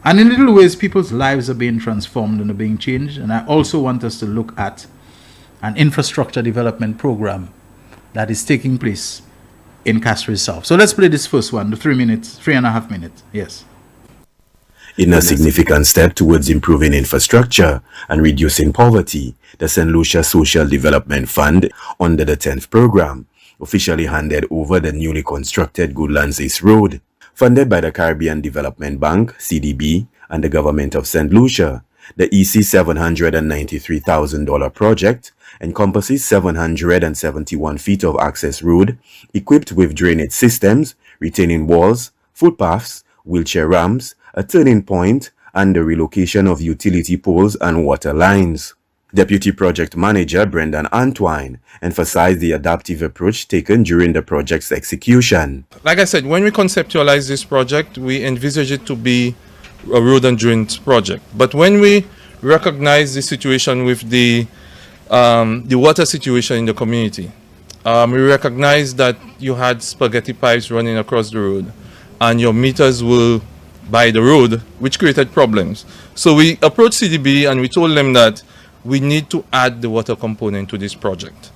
And in little ways, people's lives are being transformed and are being changed. And I also want us to look at an infrastructure development program that is taking place in Castries South. So let's play this first one, the 3.5 minutes. Yes. In a significant step towards improving infrastructure and reducing poverty, the St. Lucia Social Development Fund, under the 10th program, officially handed over the newly constructed Goodlands East Road. Funded by the Caribbean Development Bank, CDB, and the Government of St. Lucia, the EC $793,000 project encompasses 771 feet of access road equipped with drainage systems, retaining walls, footpaths, wheelchair ramps, a turning point, and the relocation of utility poles and water lines. Deputy Project Manager Brendan Antwine emphasized the adaptive approach taken during the project's execution. Like I said, when we conceptualized this project, we envisaged it to be a road and drainage project. But when we recognized the situation with the water situation in the community, we recognized that you had spaghetti pipes running across the road and your meters were by the road, which created problems. So we approached CDB and we told them that we need to add the water component to this project.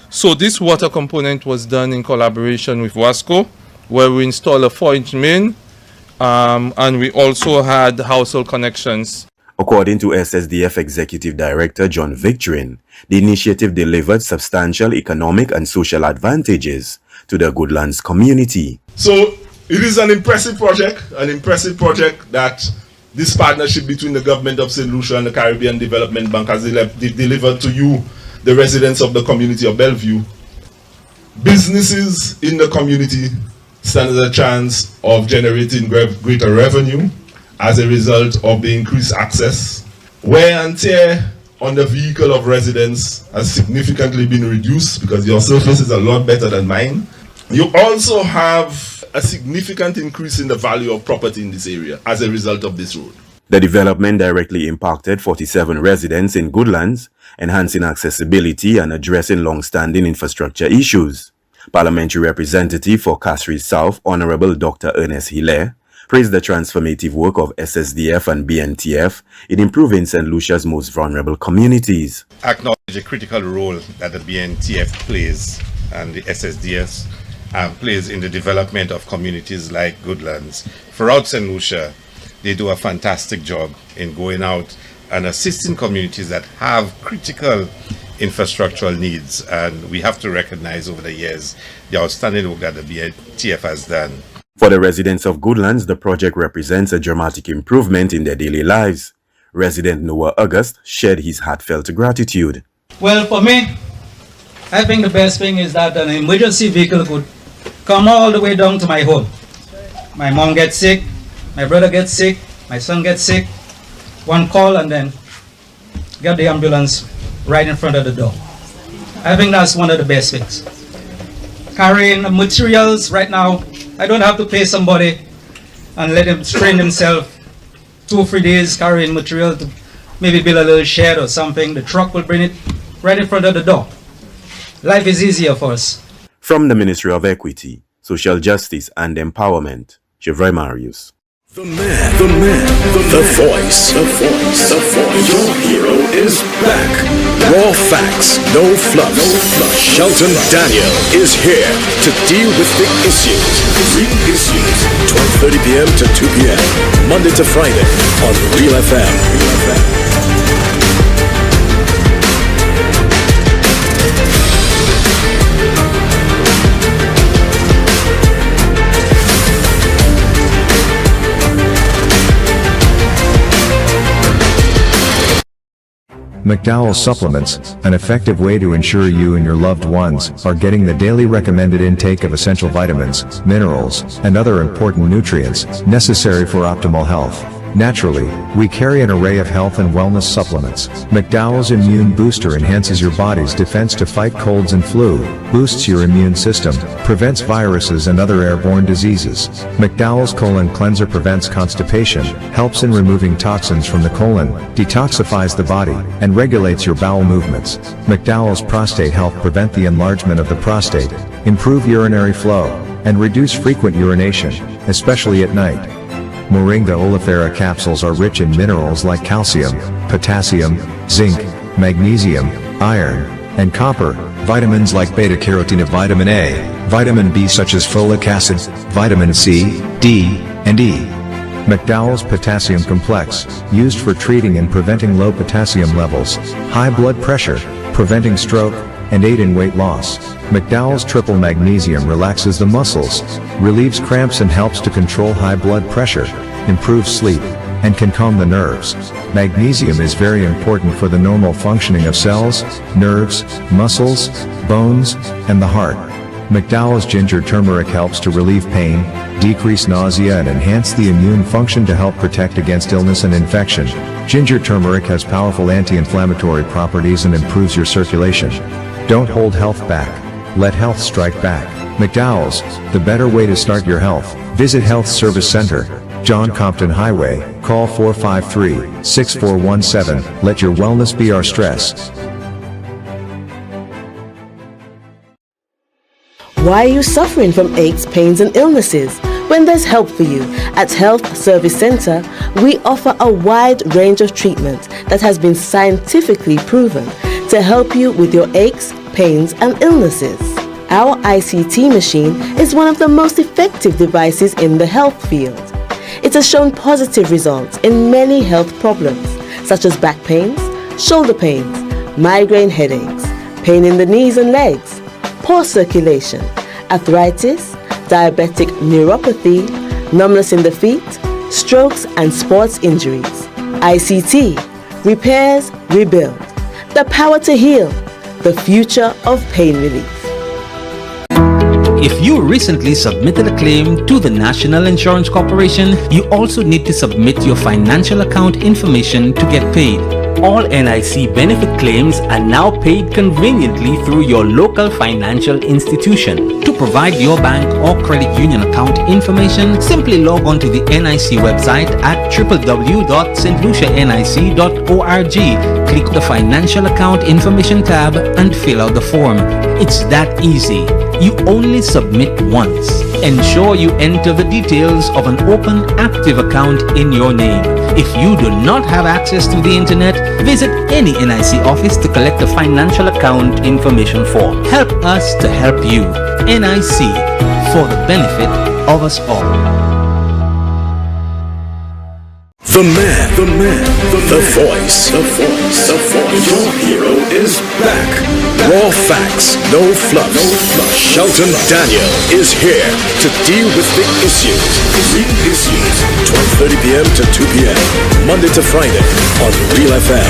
So this water component was done in collaboration with Wasco, where we installed a 4-inch main, and we also had household connections. According to SSDF Executive Director John Victorin, the initiative delivered substantial economic and social advantages to the Goodlands community. So it is an impressive project that this partnership between the government of St. Lucia and the Caribbean Development Bank has delivered to you, the residents of the community of Bellevue. Businesses in the community stand a chance of generating greater revenue as a result of the increased access. Wear and tear on the vehicle of residents has significantly been reduced because your surface is a lot better than mine. You also have a significant increase in the value of property in this area as a result of this road. The development directly impacted 47 residents in Goodlands, enhancing accessibility and addressing long-standing infrastructure issues. Parliamentary Representative for Castries South, Honorable Dr. Ernest Hilaire, praised the transformative work of SSDF and BNTF in improving St. Lucia's most vulnerable communities. Acknowledge the critical role that the BNTF plays and the SSDF plays in the development of communities like Goodlands. Throughout St. Lucia, they do a fantastic job in going out and assisting communities that have critical infrastructural needs, and we have to recognize over the years the outstanding work that the BNTF has done. For the residents of Goodlands, the project represents a dramatic improvement in their daily lives. Resident Noah August shared his heartfelt gratitude. Well, for me, I think the best thing is that an emergency vehicle could come all the way down to my home. My mom gets sick, my brother gets sick, my son gets sick. One call and then get the ambulance right in front of the door. I think that's one of the best things. Carrying materials right now, I don't have to pay somebody and let him strain himself 2 or 3 days carrying material to maybe build a little shed or something. The truck will bring it right in front of the door. Life is easier for us. From the Ministry of Equity, Social Justice and Empowerment, Chevrolet Marius. The voice. Your hero is back. Raw facts, no fluff. Shelton Daniel is here to deal with big issues. Big issues. 12:30 p.m. to 2 p.m. Monday to Friday on Real FM. McDowell's Supplements, an effective way to ensure you and your loved ones are getting the daily recommended intake of essential vitamins, minerals, and other important nutrients necessary for optimal health. Naturally, we carry an array of health and wellness supplements. McDowell's Immune Booster enhances your body's defense to fight colds and flu, boosts your immune system, prevents viruses and other airborne diseases. McDowell's Colon Cleanser prevents constipation, helps in removing toxins from the colon, detoxifies the body, and regulates your bowel movements. McDowell's Prostate Health prevent the enlargement of the prostate, improve urinary flow, and reduce frequent urination, especially at night. Moringa oleifera capsules are rich in minerals like calcium, potassium, zinc, magnesium, iron, and copper, vitamins like beta-carotene, vitamin A, vitamin B such as folic acid, vitamin C, D, and E. McDowell's Potassium Complex, used for treating and preventing low potassium levels, high blood pressure, preventing stroke, and aid in weight loss. McDowell's Triple Magnesium relaxes the muscles, relieves cramps and helps to control high blood pressure, improves sleep, and can calm the nerves. Magnesium is very important for the normal functioning of cells, nerves, muscles, bones, and the heart. McDowell's Ginger Turmeric helps to relieve pain, decrease nausea and enhance the immune function to help protect against illness and infection. Ginger turmeric has powerful anti-inflammatory properties and improves your circulation. Don't hold health back. Let health strike back. McDowell's, the better way to start your health. Visit Health Service Center, John Compton Highway, call 453-6417. Let your wellness be our stress. Why are you suffering from aches, pains and illnesses? When there's help for you. At Health Service Center, we offer a wide range of treatments that has been scientifically proven to help you with your aches, pains and illnesses. Our ICT machine is one of the most effective devices in the health field. It has shown positive results in many health problems such as back pains, shoulder pains, migraine headaches, pain in the knees and legs, poor circulation, arthritis, diabetic neuropathy, numbness in the feet, strokes and sports injuries. ICT, repairs, rebuild. The power to heal, the future of pain relief. If you recently submitted a claim to the National Insurance Corporation, you also need to submit your financial account information to get paid. All NIC benefit claims are now paid conveniently through your local financial institution. To provide your bank or credit union account information, simply log on to the NIC website at www.stlucianic.org. Click the Financial Account Information tab and fill out the form. It's that easy. You only submit once. Ensure you enter the details of an open, active account in your name. If you do not have access to the internet, visit any NIC office to collect the financial account information form. Help us to help you. NIC, for the benefit of us all. The man, the voice. Your hero is back. Raw facts, no fluff. Shelton Daniel is here to deal with the issues. Big issues. 12:30 p.m. to 2 p.m. Monday to Friday on Real FM.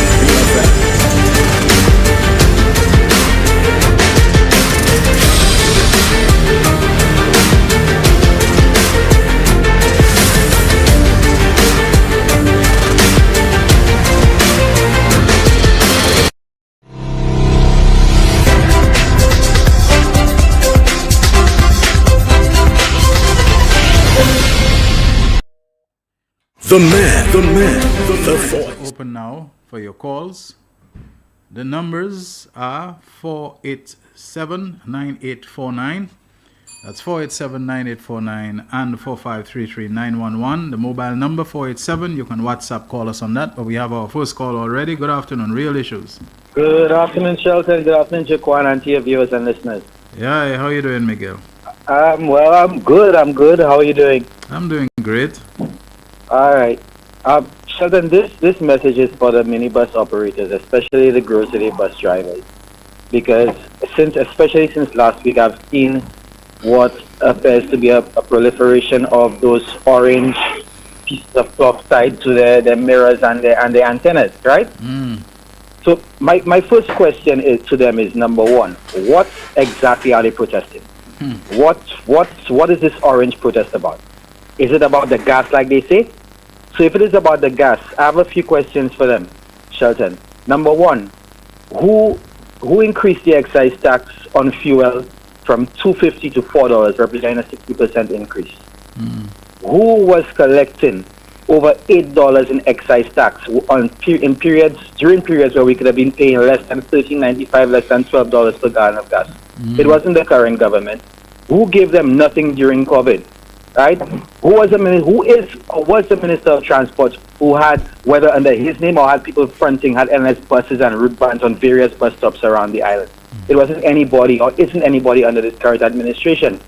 The man, the voice. Open now for your calls. The numbers are 487-9849. That's 487-9849 and 4533911. The mobile number 487. You can WhatsApp call us on that. But we have our first call already. Good afternoon. Real Issues. Good afternoon, Shelton. Good afternoon, Jaquan, and to your viewers and listeners. Yeah, how are you doing, Miguel? Well, I'm good. How are you doing? I'm doing great. All right. Shelton, this message is for the minibus operators, especially the grocery bus drivers, because especially since last week, I've seen what appears to be a proliferation of those orange pieces of cloth tied to their mirrors and their antennas, right? So my first question to them is, number one, what exactly are they protesting? What is this orange protest about? Is it about the gas, like they say? So if it is about the gas, I have a few questions for them, Shelton. Number one, who increased the excise tax on fuel from $2.50 to $4, representing a 60% increase? Who was collecting over $8 in excise tax during periods where we could have been paying less than $13.95, less than $12 per gallon of gas? It wasn't the current government. Who gave them nothing during COVID? right? Who was the minister? Who is or was the minister of transport who had, whether under his name or had people fronting, had endless buses and route bans on various bus stops around the island? It wasn't anybody or isn't anybody under this current administration.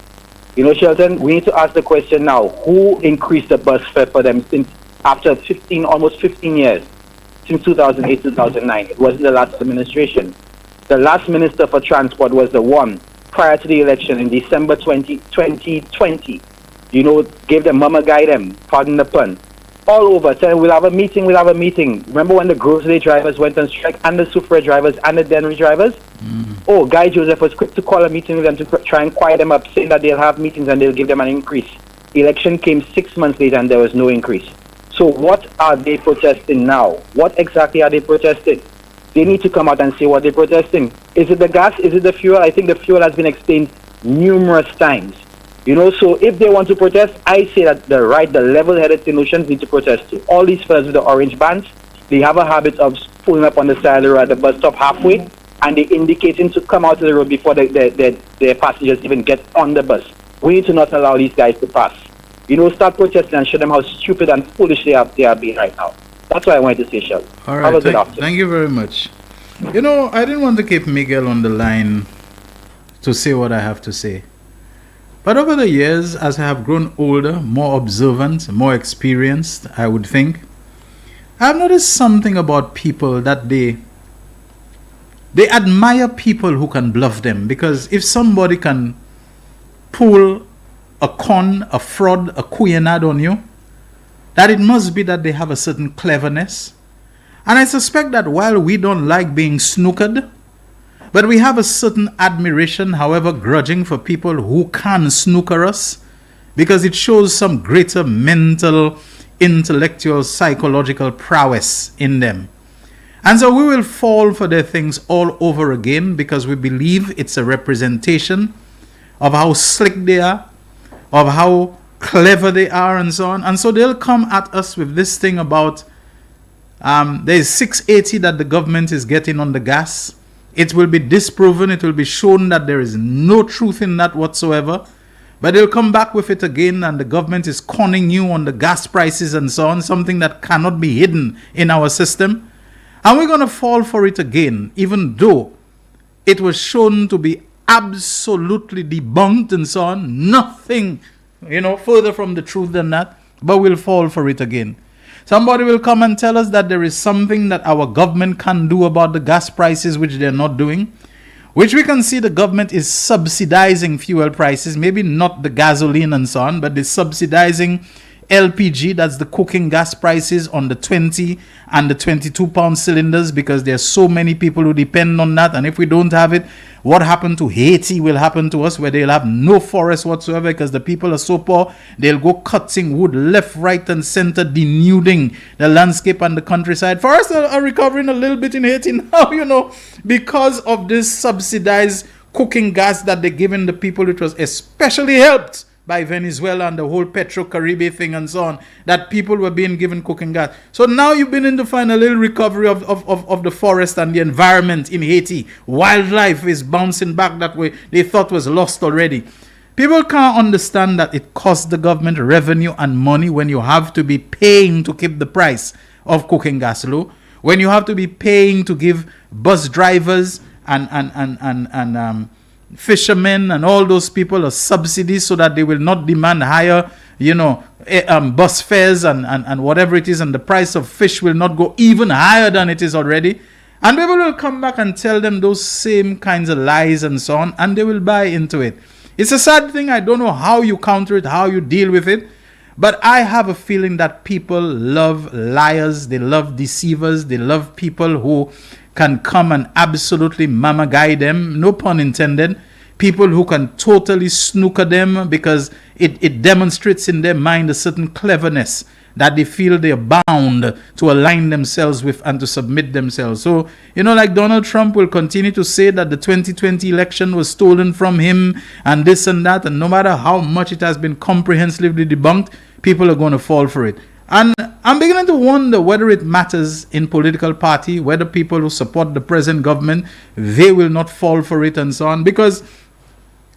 You know, Shelton, we need to ask the question now: who increased the bus fare for them since after almost 15 years, since 2008, 2009? It wasn't the last administration. The last minister for transport was the one prior to the election in December 2020. You know, gave them mama guide them, pardon the pun, all over, saying we'll have a meeting. Remember when the grocery drivers went on strike, and the Sufra drivers and the Denry drivers? Oh, Guy Joseph was quick to call a meeting with them to try and quiet them up, saying that they'll have meetings and they'll give them an increase. Election came 6 months later and there was no increase. So what are they protesting now? What exactly are they protesting? They need to come out and say what they're protesting. Is it the gas? Is it the fuel? I think the fuel has been explained numerous times. You know, so if they want to protest, I say that the level-headed Saint-Lucians need to protest too. All these fellas with the orange bands, they have a habit of pulling up on the side of the road at the bus stop halfway, and they indicating to come out of the road before their passengers even get on the bus. We need to not allow these guys to pass. You know, start protesting and show them how stupid and foolish they are being right now. That's what I wanted to say, Shelton. All right, thank you very much. You know, I didn't want to keep Miguel on the line to say what I have to say. But over the years, as I have grown older, more observant, more experienced, I would think, I have noticed something about people that they admire people who can bluff them. Because if somebody can pull a con, a fraud, a kuyenad on you, that it must be that they have a certain cleverness. And I suspect that while we don't like being snookered, but we have a certain admiration, however grudging, for people who can snooker us, because it shows some greater mental, intellectual, psychological prowess in them. And so we will fall for their things all over again because we believe it's a representation of how slick they are, of how clever they are, and so on. And so they'll come at us with this thing about there's 680 that the government is getting on the gas. It will be disproven. It will be shown that there is no truth in that whatsoever. But they'll come back with it again, and the government is conning you on the gas prices and so on, something that cannot be hidden in our system. And we're going to fall for it again, even though it was shown to be absolutely debunked and so on. Nothing, further from the truth than that. But we'll fall for it again. Somebody will come and tell us that there is something that our government can do about the gas prices, which they're not doing, which we can see the government is subsidizing fuel prices, maybe not the gasoline and so on, but they're subsidizing LPG, that's the cooking gas prices on the 20 and the 22 pound cylinders, because there's so many people who depend on that. And if we don't have it, what happened to Haiti will happen to us, where they'll have no forest whatsoever because the people are so poor. They'll go cutting wood left, right and center, denuding the landscape and the countryside. Forests are recovering a little bit in Haiti now, because of this subsidized cooking gas that they're giving the people, which was especially helped by Venezuela and the whole Petro-Caribe thing and so on, that people were being given cooking gas. So now you've been in to find a little recovery of the forest and the environment in Haiti. Wildlife is bouncing back that way they thought was lost already. People can't understand that it costs the government revenue and money when you have to be paying to keep the price of cooking gas low, when you have to be paying to give bus drivers and fishermen and all those people a subsidy so that they will not demand higher, bus fares and whatever it is, and the price of fish will not go even higher than it is already. And people will come back and tell them those same kinds of lies and so on, and they will buy into it. It's a sad thing. I don't know how you counter it, how you deal with it, but I have a feeling that people love liars, they love deceivers, they love people who can come and absolutely mama guide them, no pun intended. People who can totally snooker them because it demonstrates in their mind a certain cleverness that they feel they're bound to align themselves with and to submit themselves. So, like Donald Trump will continue to say that the 2020 election was stolen from him and this and that, and no matter how much it has been comprehensively debunked, people are going to fall for it. And I'm beginning to wonder whether it matters in political party, whether people who support the present government, they will not fall for it and so on. Because,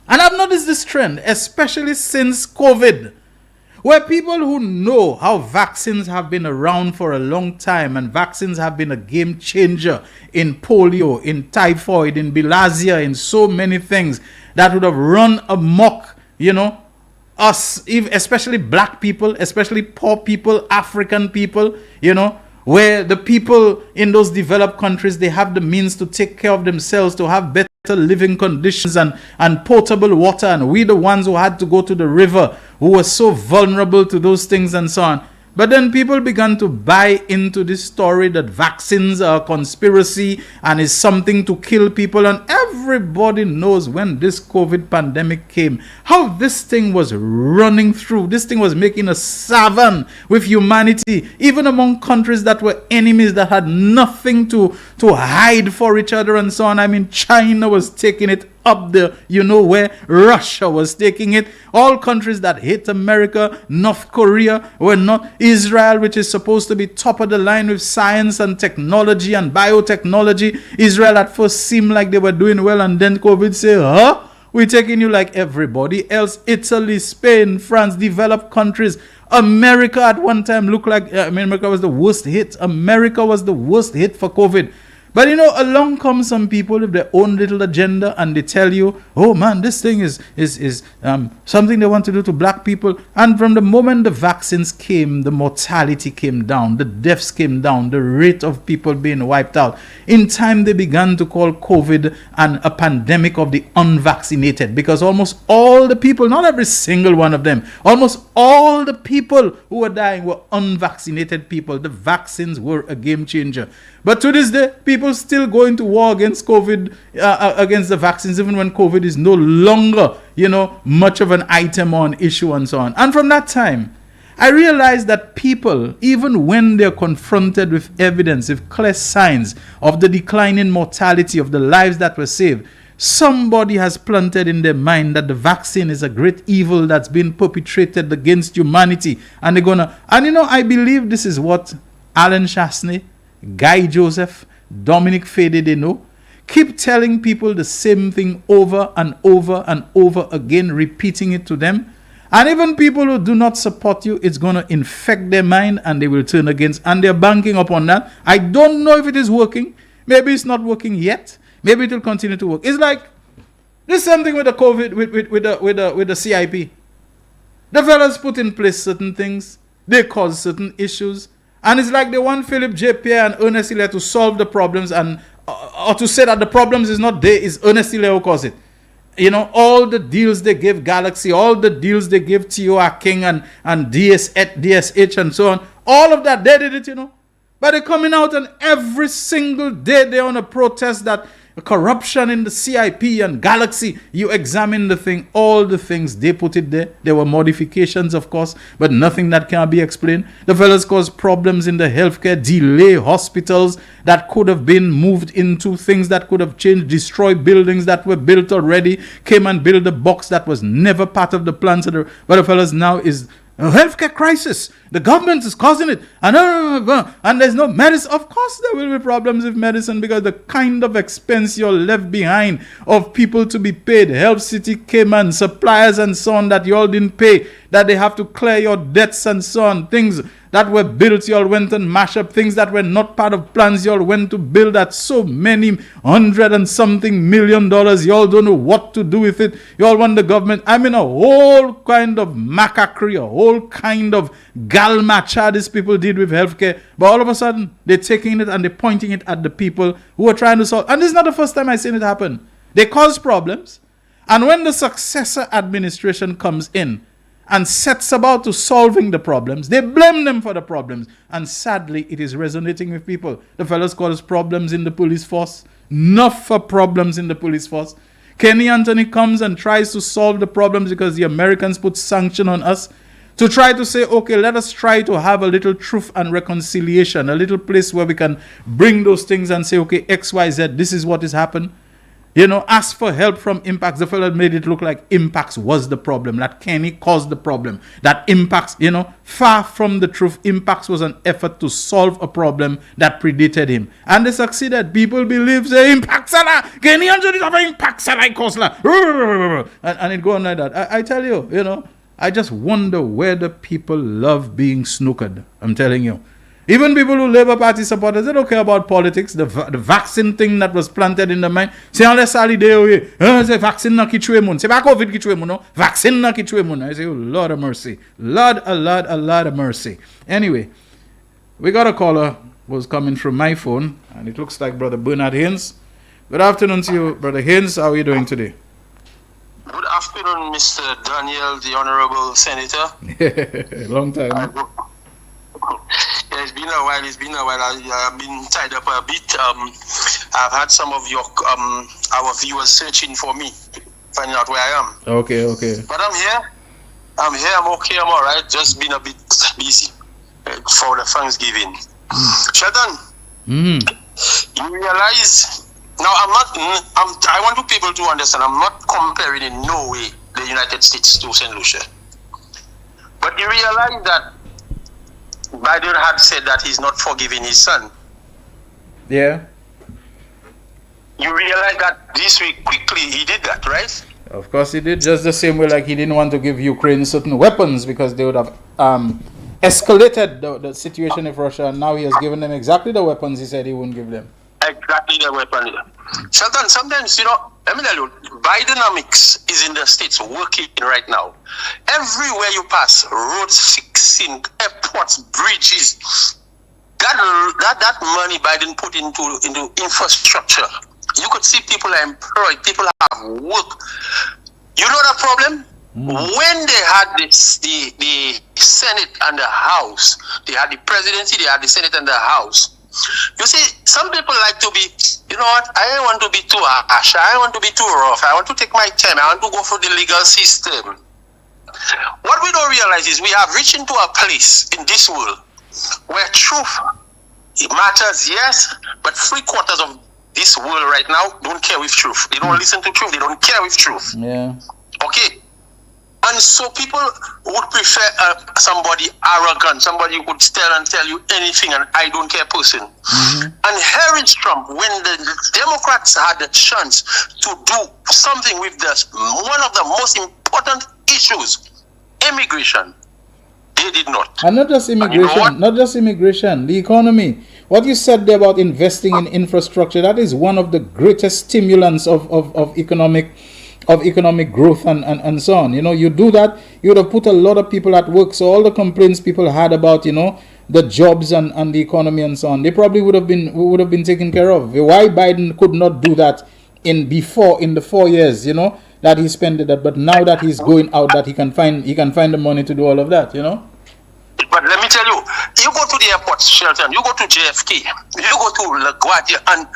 and I've noticed this trend, especially since COVID, where people who know how vaccines have been around for a long time and vaccines have been a game changer in polio, in typhoid, in bilharzia, in so many things that would have run amok, us, especially black people, especially poor people, African people, where the people in those developed countries, they have the means to take care of themselves, to have better living conditions and potable water, and we the ones who had to go to the river, who were so vulnerable to those things and so on. But then people began to buy into this story that vaccines are a conspiracy and is something to kill people. And everybody knows when this COVID pandemic came, how this thing was running through. This thing was making a savant with humanity, even among countries that were enemies, that had nothing to hide for each other and so on. I mean, China was taking it up there, where Russia was taking it. All countries that hate America, North Korea were not. Israel, which is supposed to be top of the line with science and technology and biotechnology. Israel at first seemed like they were doing well, and then COVID said, we're taking you like everybody else. Italy, Spain, France, developed countries. America at one time looked like America was the worst hit. America was the worst hit for COVID. But along come some people with their own little agenda, and they tell you, oh man, this thing is something they want to do to black people. And from the moment the vaccines came, the mortality came down, the deaths came down, the rate of people being wiped out. In time, they began to call COVID a pandemic of the unvaccinated, because almost all the people, not every single one of them, almost all the people who were dying were unvaccinated people. The vaccines were a game changer. But to this day, people still going to war against COVID, against the vaccines, even when COVID is no longer, much of an item or an issue and so on. And from that time, I realized that people, even when they're confronted with evidence, with clear signs of the decline in mortality of the lives that were saved, somebody has planted in their mind that the vaccine is a great evil that's been perpetrated against humanity. And they're gonna, I believe this is what Alan Chasney, Guy Joseph, Dominic Fede keep telling people the same thing over and over and over again, repeating it to them. And even people who do not support you, it's going to infect their mind and they will turn against, and they're banking upon that. I don't know if it is working. Maybe it's not working yet. Maybe it will continue to work. It's like there's something with the COVID, with the CIP. The fellas put in place certain things. They cause certain issues. And it's like they want Philip J. Pierre and Ernest Hilaire to solve the problems, and or to say that the problems is not there, is Ernest Hilaire who caused it. All the deals they give Galaxy, all the deals they give T.O.R. King and DSH and so on, all of that, they did it, But they're coming out, and every single day they're on a protest that corruption in the CIP and Galaxy. You examine the thing, all the things, they put it there. There were modifications, of course, but nothing that can be explained. The fellas caused problems in the healthcare, delay hospitals that could have been moved into things that could have changed, destroy buildings that were built already, came and built a box that was never part of the plans. But the fellas now is a healthcare crisis. The government is causing it. And there's no medicine. Of course there will be problems with medicine, because the kind of expense you're left behind of people to be paid, Health City came and suppliers and so on that you all didn't pay, that they have to clear your debts and so on, things that were built, you all went and mash up, things that were not part of plans, you all went to build at so many $100 and something million. You all don't know what to do with it. You all want the government. I mean, a whole kind of macaquerie, a whole kind of galmacha these people did with healthcare. But all of a sudden, they're taking it and they're pointing it at the people who are trying to solve. And this is not the first time I've seen it happen. They cause problems. And when the successor administration comes in and sets about to solving the problems, they blame them for the problems. And sadly, it is resonating with people. The fellows cause problems in the police force. Enough for problems in the police force. Kenny Anthony comes and tries to solve the problems because the Americans put sanction on us, to try to say, okay, let us try to have a little truth and reconciliation, a little place where we can bring those things and say, okay, X, Y, Z, this is what has happened. Ask for help from Impacts. The fellow made it look like Impacts was the problem, that Kenny caused the problem, that Impacts, far from the truth. Impacts was an effort to solve a problem that predated him. And they succeeded. People believe the Impacts are Kenny Anthony is Impacts are like Kosla. And it go on like that. I tell you, I just wonder where the people love being snookered. I'm telling you. Even people who Labour Party supporters, they don't care about politics. The vaccine thing that was planted in the mind. Say, unless Ali day, say vaccine na kichwe mun. Say, ba COVID kichwe mun, no? Vaccine na kichwe mun. I say, oh, Lord of mercy. Lord, a lot of mercy. Anyway, we got a caller was coming from my phone, and it looks like Brother Bernard Haynes. Good afternoon to you, Brother Haynes. How are you doing today? Good afternoon, Mr. Daniel, the Honorable Senator. Long time. Yeah, it's been a while. I've been tied up a bit. I've had some of your our viewers searching for me, finding out where I am. Okay. But I'm here. I'm okay. I'm all right. Just been a bit busy for the Thanksgiving. Shelton, you realize now I want people to understand. I'm not comparing in no way the United States to St. Lucia, but you realize that Biden had said that he's not forgiving his son. Yeah. You realize that this week quickly he did that, right? Of course he did. Just the same way like he didn't want to give Ukraine certain weapons because they would have escalated the situation of Russia, and now he has given them exactly the weapons he said he wouldn't give them. Exactly the weapon. Shelton, sometimes, let me tell you, Bidenomics is in the States working right now. Everywhere you pass, roads fixing, airports, bridges, that money Biden put into infrastructure. You could see people are employed, people have work. You know the problem? When they had the Senate and the House, they had the presidency, they had the Senate and the House. You see, some people like to be, you know what, I don't want to be too harsh, I don't want to be too rough, I want to take my time, I want to go through the legal system. What we don't realize is we have reached into a place in this world where truth, it matters, yes, but 3/4 of this world right now don't care with truth. They don't listen to truth, they don't care with truth. Yeah. Okay. And so people would prefer somebody arrogant, somebody who could tell you anything and I don't care person. And Harry Trump, when the Democrats had the chance to do something with this, one of the most important issues, immigration, they did not. And not just immigration, the economy. What you said there about investing in infrastructure, that is one of the greatest stimulants of economic growth and so on. You do that, you would have put a lot of people at work. So all the complaints people had about, the jobs and the economy and so on, they probably would have been taken care of. Why Biden could not do that in the 4 years, that he spent that, but now that he's going out, that he can find the money to do all of that, But let me tell you, you go to the airport, Shelton, you go to JFK, you go to LaGuardia, and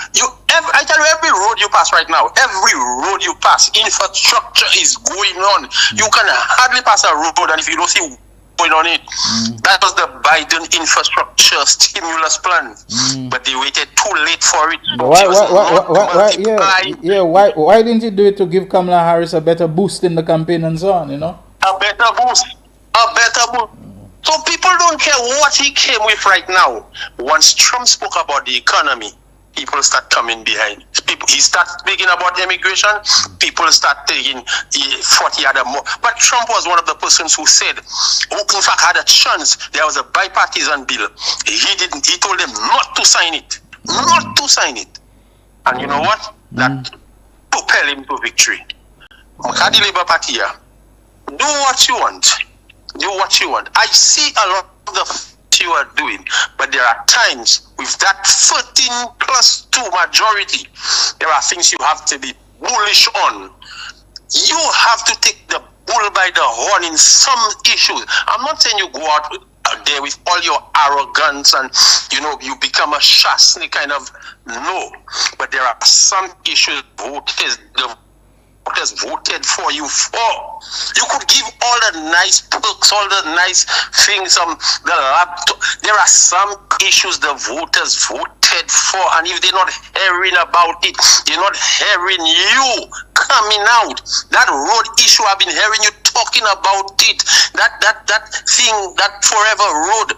I tell you, every road you pass right now, every road you pass, infrastructure is going on. You can hardly pass a road, and if you don't see going on it, that was the Biden infrastructure stimulus plan. But they waited too late for it. Why didn't you do it to give Kamala Harris a better boost in the campaign and so on, A better boost. So people don't care what he came with right now. Once Trump spoke about the economy, people start coming behind. He starts speaking about immigration, people start taking 40 other more. But Trump was one of the persons who said, who in fact had a chance, there was a bipartisan bill. He told them not to sign it. Not to sign it. And you know what? That propelled him to victory. Makadi Labour Party here. Do what you want. Do what you want. I see a lot of the you are doing, but there are times with that 13+2 majority, there are things you have to be bullish on. You have to take the bull by the horn in some issues. I'm not saying you go out there with all your arrogance and you become a Shasny kind of, no, but there are some issues voters voted for you for. You could give all the nice perks, all the nice things, the laptop. There are some issues the voters voted for, and if they're not hearing about it, they're not hearing you coming out. That road issue, I've been hearing you talking about it. That thing, that forever road.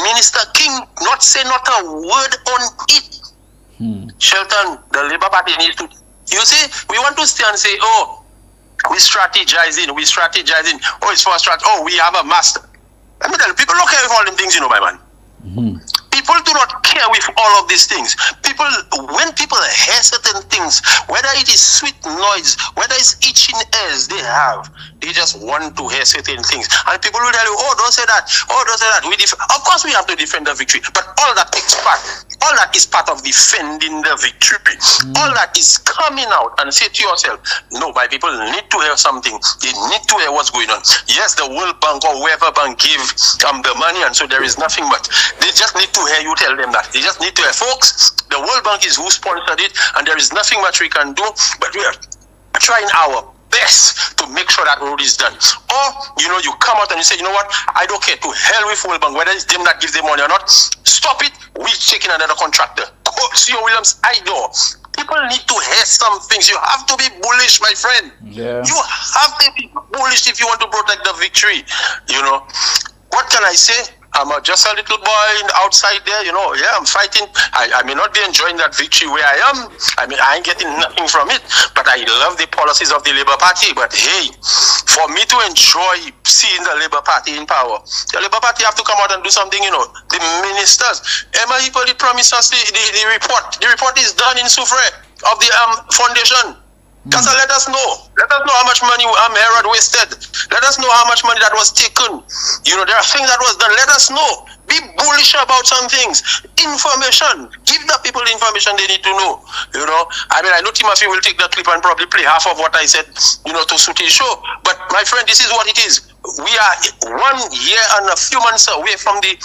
Minister King not say not a word on it. Shelton, the Labour Party needs to. You see, we want to stay and say, We strategizing. Oh, it's for a strat. Oh, we have a master. Let me tell you, people don't care with all them things, my man. People do not care with all of these things. When people hear certain things, whether it is sweet noise, whether it's itching ears they have, they just want to hear certain things. And people will tell you, oh, don't say that. Oh, don't say that. Of course, we have to defend the victory, but all that takes part. All that is part of defending the victory. All that is coming out and say to yourself, no, my people need to hear something. They need to hear what's going on. Yes, the World Bank or whoever bank give the money, and so there is nothing but they just need to hear you tell them that. They just need to hear, folks, the World Bank is who sponsored it, and there is nothing much we can do, but we are trying our best to make sure that road is done. Or, you come out and you say, you know what, I don't care, to hell with World Bank, whether it's them that gives them money or not, stop it, we're taking another contractor. CEO Williams, I know. People need to hear some things. You have to be bullish, my friend. Yeah. You have to be bullish if you want to protect the victory. What can I say? I'm just a little boy outside there, yeah, I'm fighting. I may not be enjoying that victory where I am. I ain't getting nothing from it, but I love the policies of the Labour Party. But hey, for me to enjoy seeing the Labour Party in power, the Labour Party have to come out and do something, The ministers, Emma Hippolyte promised us the report. The report is done in Soufre of the foundation. Because let us know how much money Herod wasted. Let us know how much money that was taken. There are things that was done. Let us know. Be bullish about some things. Information. Give the people the information they need to know. I know Timothy will take the clip and probably play half of what I said, to suit his show. But my friend, this is what it is. We are 1 year and a few months away from the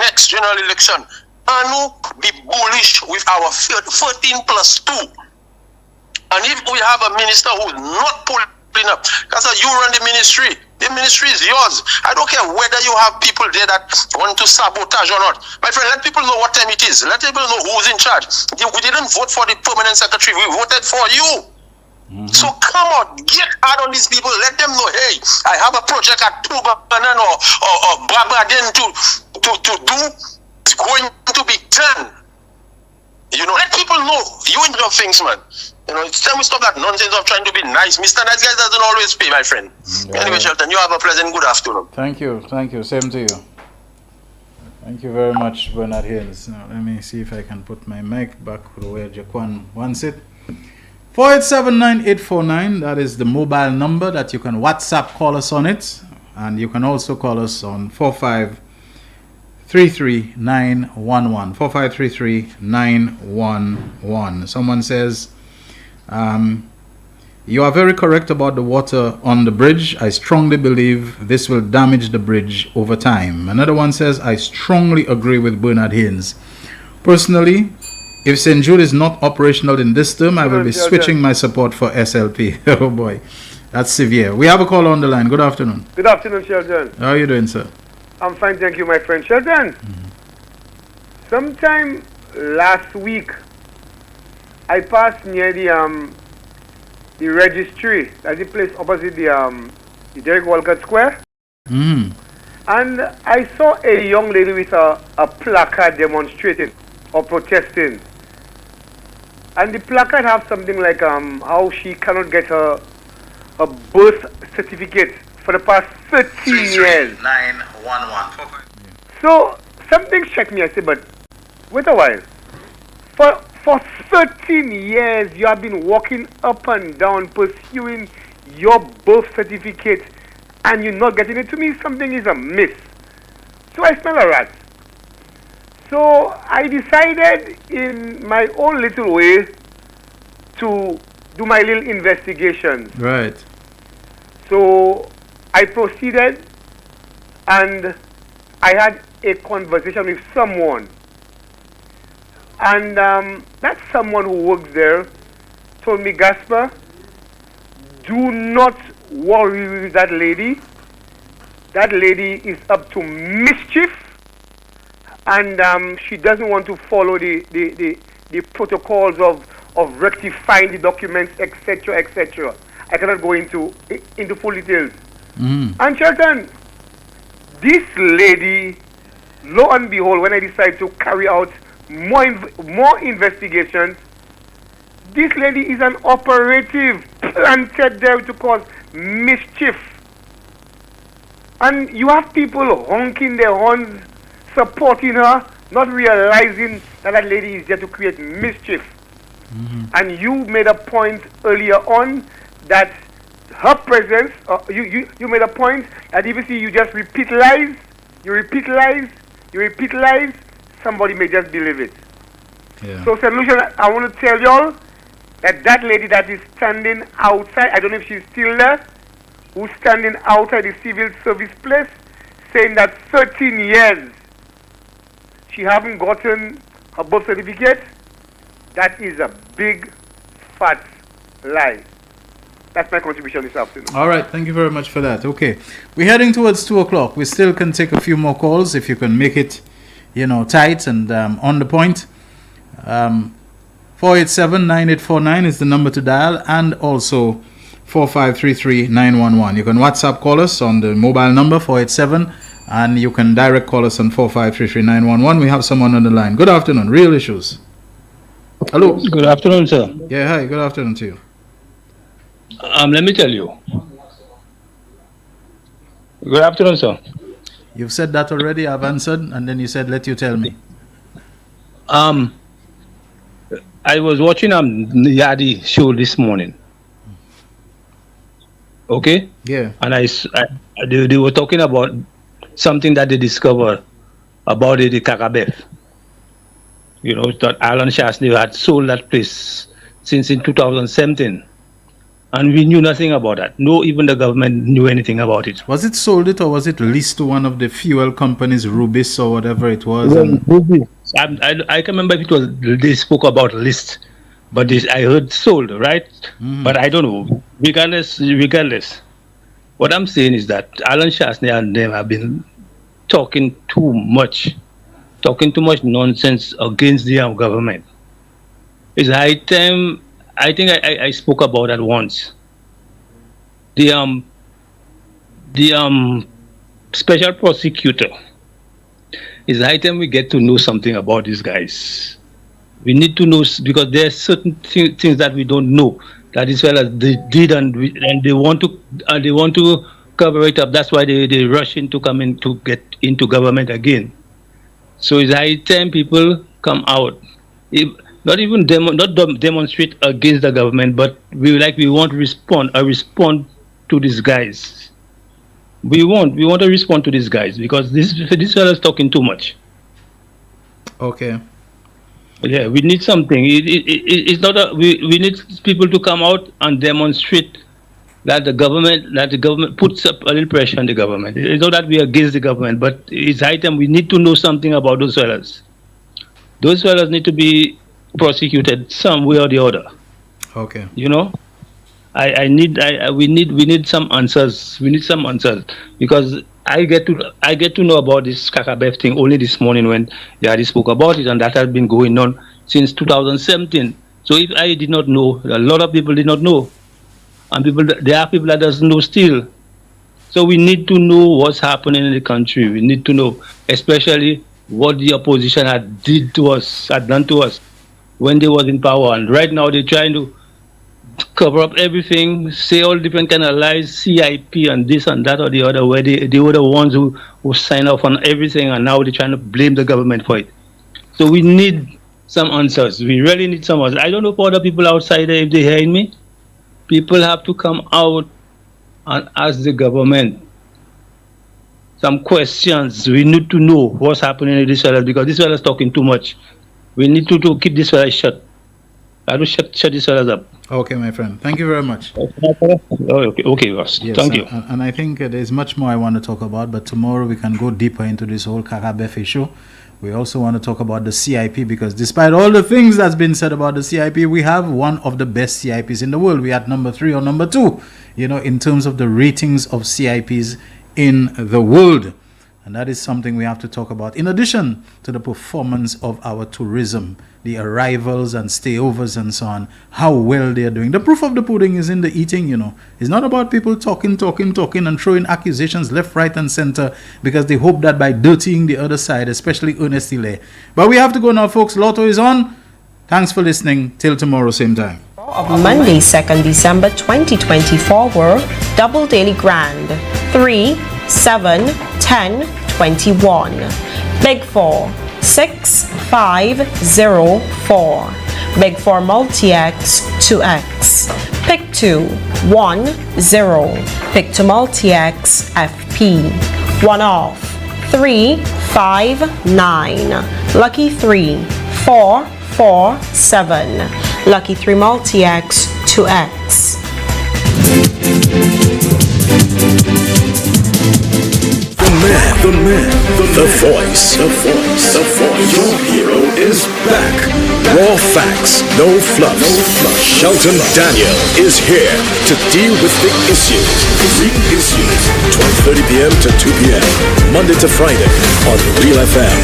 next general election. And be bullish with our 14 plus 2. And if we have a minister who is not pulling up, because you run the ministry is yours. I don't care whether you have people there that want to sabotage or not. My friend, let people know what time it is. Let people know who's in charge. We didn't vote for the permanent secretary. We voted for you. So come on, get hard on these people. Let them know, hey, I have a project at Tubanan or Babaden to do. It's going to be done. Let people know you in your things, man. It's time we stop that nonsense of trying to be nice. Mr. Nice Guy doesn't always pay, my friend. Anyway, Shelton, you have a pleasant good afternoon. Thank you. Same to you. Thank you very much, Bernard Hills. Now, let me see if I can put my mic back where Jaquan wants it. 4879849, that is the mobile number that you can WhatsApp call us on it. And you can also call us on 4533911. 4533911. Someone says, you are very correct about the water on the bridge. I strongly believe this will damage the bridge over time. Another one says, I strongly agree with Bernard Haynes. Personally, if St. Jude is not operational in this term, I will be switching my support for SLP. Oh boy, that's severe. We have a call on the line. Good afternoon. Good afternoon, Shelton. How are you doing, sir? I'm fine, thank you, my friend. Shelton, sometime last week, I passed near the registry. That's the place opposite the Derek Walcott Square. And I saw a young lady with a placard demonstrating or protesting. And the placard have something like how she cannot get a birth certificate for the past 13 years. 911. So something struck me. I said, but wait a while. For 13 years, you have been walking up and down pursuing your birth certificate and you're not getting it. To me, something is amiss. So I smell a rat. So I decided in my own little way to do my little investigation. Right. So I proceeded and I had a conversation with someone. And that someone who works there told me, Gaspar, do not worry with that lady. That lady is up to mischief. And she doesn't want to follow the protocols of rectifying the documents, etc., etc. I cannot go into full details. And Shelton, this lady, lo and behold, when I decided to carry out more investigations, this lady is an operative planted there to cause mischief. And you have people honking their horns, supporting her, not realizing that that lady is there to create mischief. And you made a point earlier on that her presence, you made a point that if you see you just repeat lies, somebody may just believe it. Yeah. So, St. Lucia, I want to tell y'all that that lady that is standing outside, I don't know if she's still there, who's standing outside the civil service place, saying that 13 years she haven't gotten her birth certificate, that is a big, fat lie. That's my contribution this afternoon. All right, thank you very much for that. Okay, we're heading towards 2 o'clock. We still can take a few more calls if you can make it, tight and on the point. 487-9849 is the number to dial, and also 4533-911. You can WhatsApp call us on the mobile number 487, and you can direct call us on 4533-911. We have someone on the line. Good afternoon. Real Issues. Hello. Good afternoon, sir. Yeah, hi. Good afternoon to you. Let me tell you. Good afternoon, sir. You've said that already. I've answered, and then you said, "Let you tell me." I was watching Yadi show this morning. Okay. Yeah. And they were talking about something that they discovered about the Kakabeth. That Alan Shasney had sold that place since in 2017. And we knew nothing about that. No, even the government knew anything about it. Was it sold it, or was it leased to one of the fuel companies, Rubis or whatever it was? I can remember if it was, they spoke about list, but I heard sold, right? But I don't know. Regardless, what I'm saying is that Alan Shasney and them have been talking too much nonsense against the government. It's high time. I think I spoke about that once. The special prosecutor. It's high time we get to know something about these guys. We need to know, because there are certain things that we don't know that as well as they did, and they want to cover it up. That's why they rush in to get into government again. So it's high time people come out. Not even demonstrate against the government, but we want to respond to these guys. We want to respond to these guys because this fellow is talking too much. Okay. Yeah, we need something. It's not we need people to come out and demonstrate that the government puts up a little pressure on the government. It's not that we are against the government, but it's high time we need to know something about those fellows. Those fellows need to be prosecuted some way or the other. Okay. We need some answers. We need some answers because I get to know about this Kakabeth thing only this morning when Yadi spoke about it, and that has been going on since 2017. So if I did not know, a lot of people did not know, and there are people that doesn't know still. So we need to know what's happening in the country. We need to know, especially what the opposition had done to us when they was in power, and right now they're trying to cover up everything, say all different kind of lies, CIP and this and that or the other, where they were the ones who signed off on everything, and now they're trying to blame the government for it. So we need some answers. We really need some answers. I don't know for other people outside there if they're hearing me. People have to come out and ask the government some questions. We need to know what's happening in this fellow, because this fellow is talking too much. We need to keep this fellow shut. I have to shut this fellow up. Okay, my friend. Thank you very much. Okay, boss. Yes, Thank you. And I think there's much more I want to talk about, but tomorrow we can go deeper into this whole Kakabeth issue. We also want to talk about the CIP, because despite all the things that's been said about the CIP, we have one of the best CIPs in the world. We at number 3 or number 2, in terms of the ratings of CIPs in the world. And that is something we have to talk about. In addition to the performance of our tourism, the arrivals and stayovers and so on, how well they are doing. The proof of the pudding is in the eating, It's not about people talking and throwing accusations left, right, and center because they hope that by dirtying the other side, especially Ernest Ile. But we have to go now, folks. Lotto is on. Thanks for listening. Till tomorrow, same time. of Monday, 2nd December 2024 were Double Daily Grand 3, 7, 10, 21. Big 4 6, 5, 0, 4. Big 4 Multi-X 2X. Pick 2 1, 0. Pick 2 Multi-X FP. 1 off 3, 5, 9. Lucky 3 4, 4, 7. Lucky 3 Multi-X 2X. The man, the voice. Your hero is back. Raw facts, no fluff. Shelton Daniel is here to deal with the issues. Big issues. 12:30 p.m. to 2 p.m. Monday to Friday on Real FM.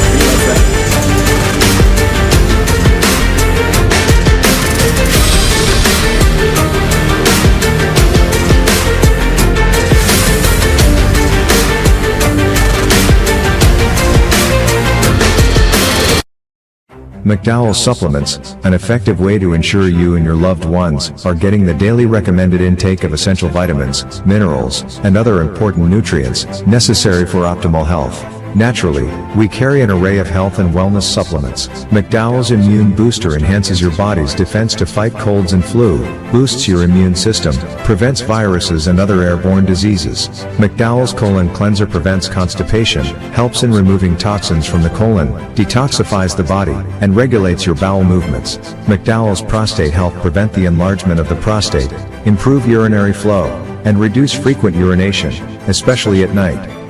McDowell's Supplements, an effective way to ensure you and your loved ones are getting the daily recommended intake of essential vitamins, minerals, and other important nutrients necessary for optimal health. Naturally, we carry an array of health and wellness supplements. McDowell's Immune Booster enhances your body's defense to fight colds and flu, boosts your immune system, prevents viruses and other airborne diseases. McDowell's Colon Cleanser prevents constipation, helps in removing toxins from the colon, detoxifies the body, and regulates your bowel movements. McDowell's Prostate Health prevent the enlargement of the prostate, improve urinary flow, and reduce frequent urination, especially at night.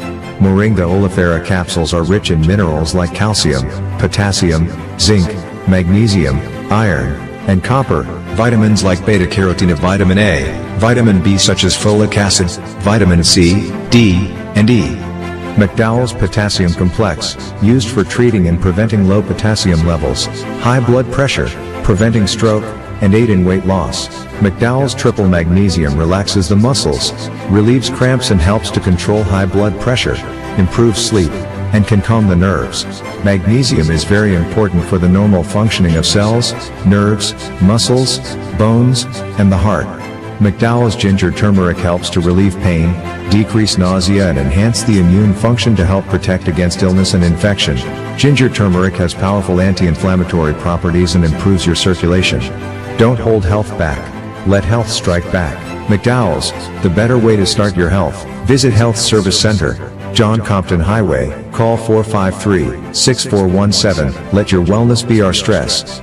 Moringa oleifera capsules are rich in minerals like calcium, potassium, zinc, magnesium, iron, and copper, vitamins like beta-carotene, vitamin A, vitamin B such as folic acid, vitamin C, D, and E. McDowell's Potassium Complex, used for treating and preventing low potassium levels, high blood pressure, preventing stroke, and aid in weight loss. McDowell's Triple Magnesium relaxes the muscles, relieves cramps and helps to control high blood pressure, improves sleep, and can calm the nerves. Magnesium is very important for the normal functioning of cells, nerves, muscles, bones, and the heart. McDowell's Ginger Turmeric helps to relieve pain, decrease nausea and enhance the immune function to help protect against illness and infection. Ginger turmeric has powerful anti-inflammatory properties and improves your circulation. Don't hold health back. Let health strike back. McDowell's, the better way to start your health. Visit Health Service Center, John Compton Highway, call 453-6417. Let your wellness be our stress.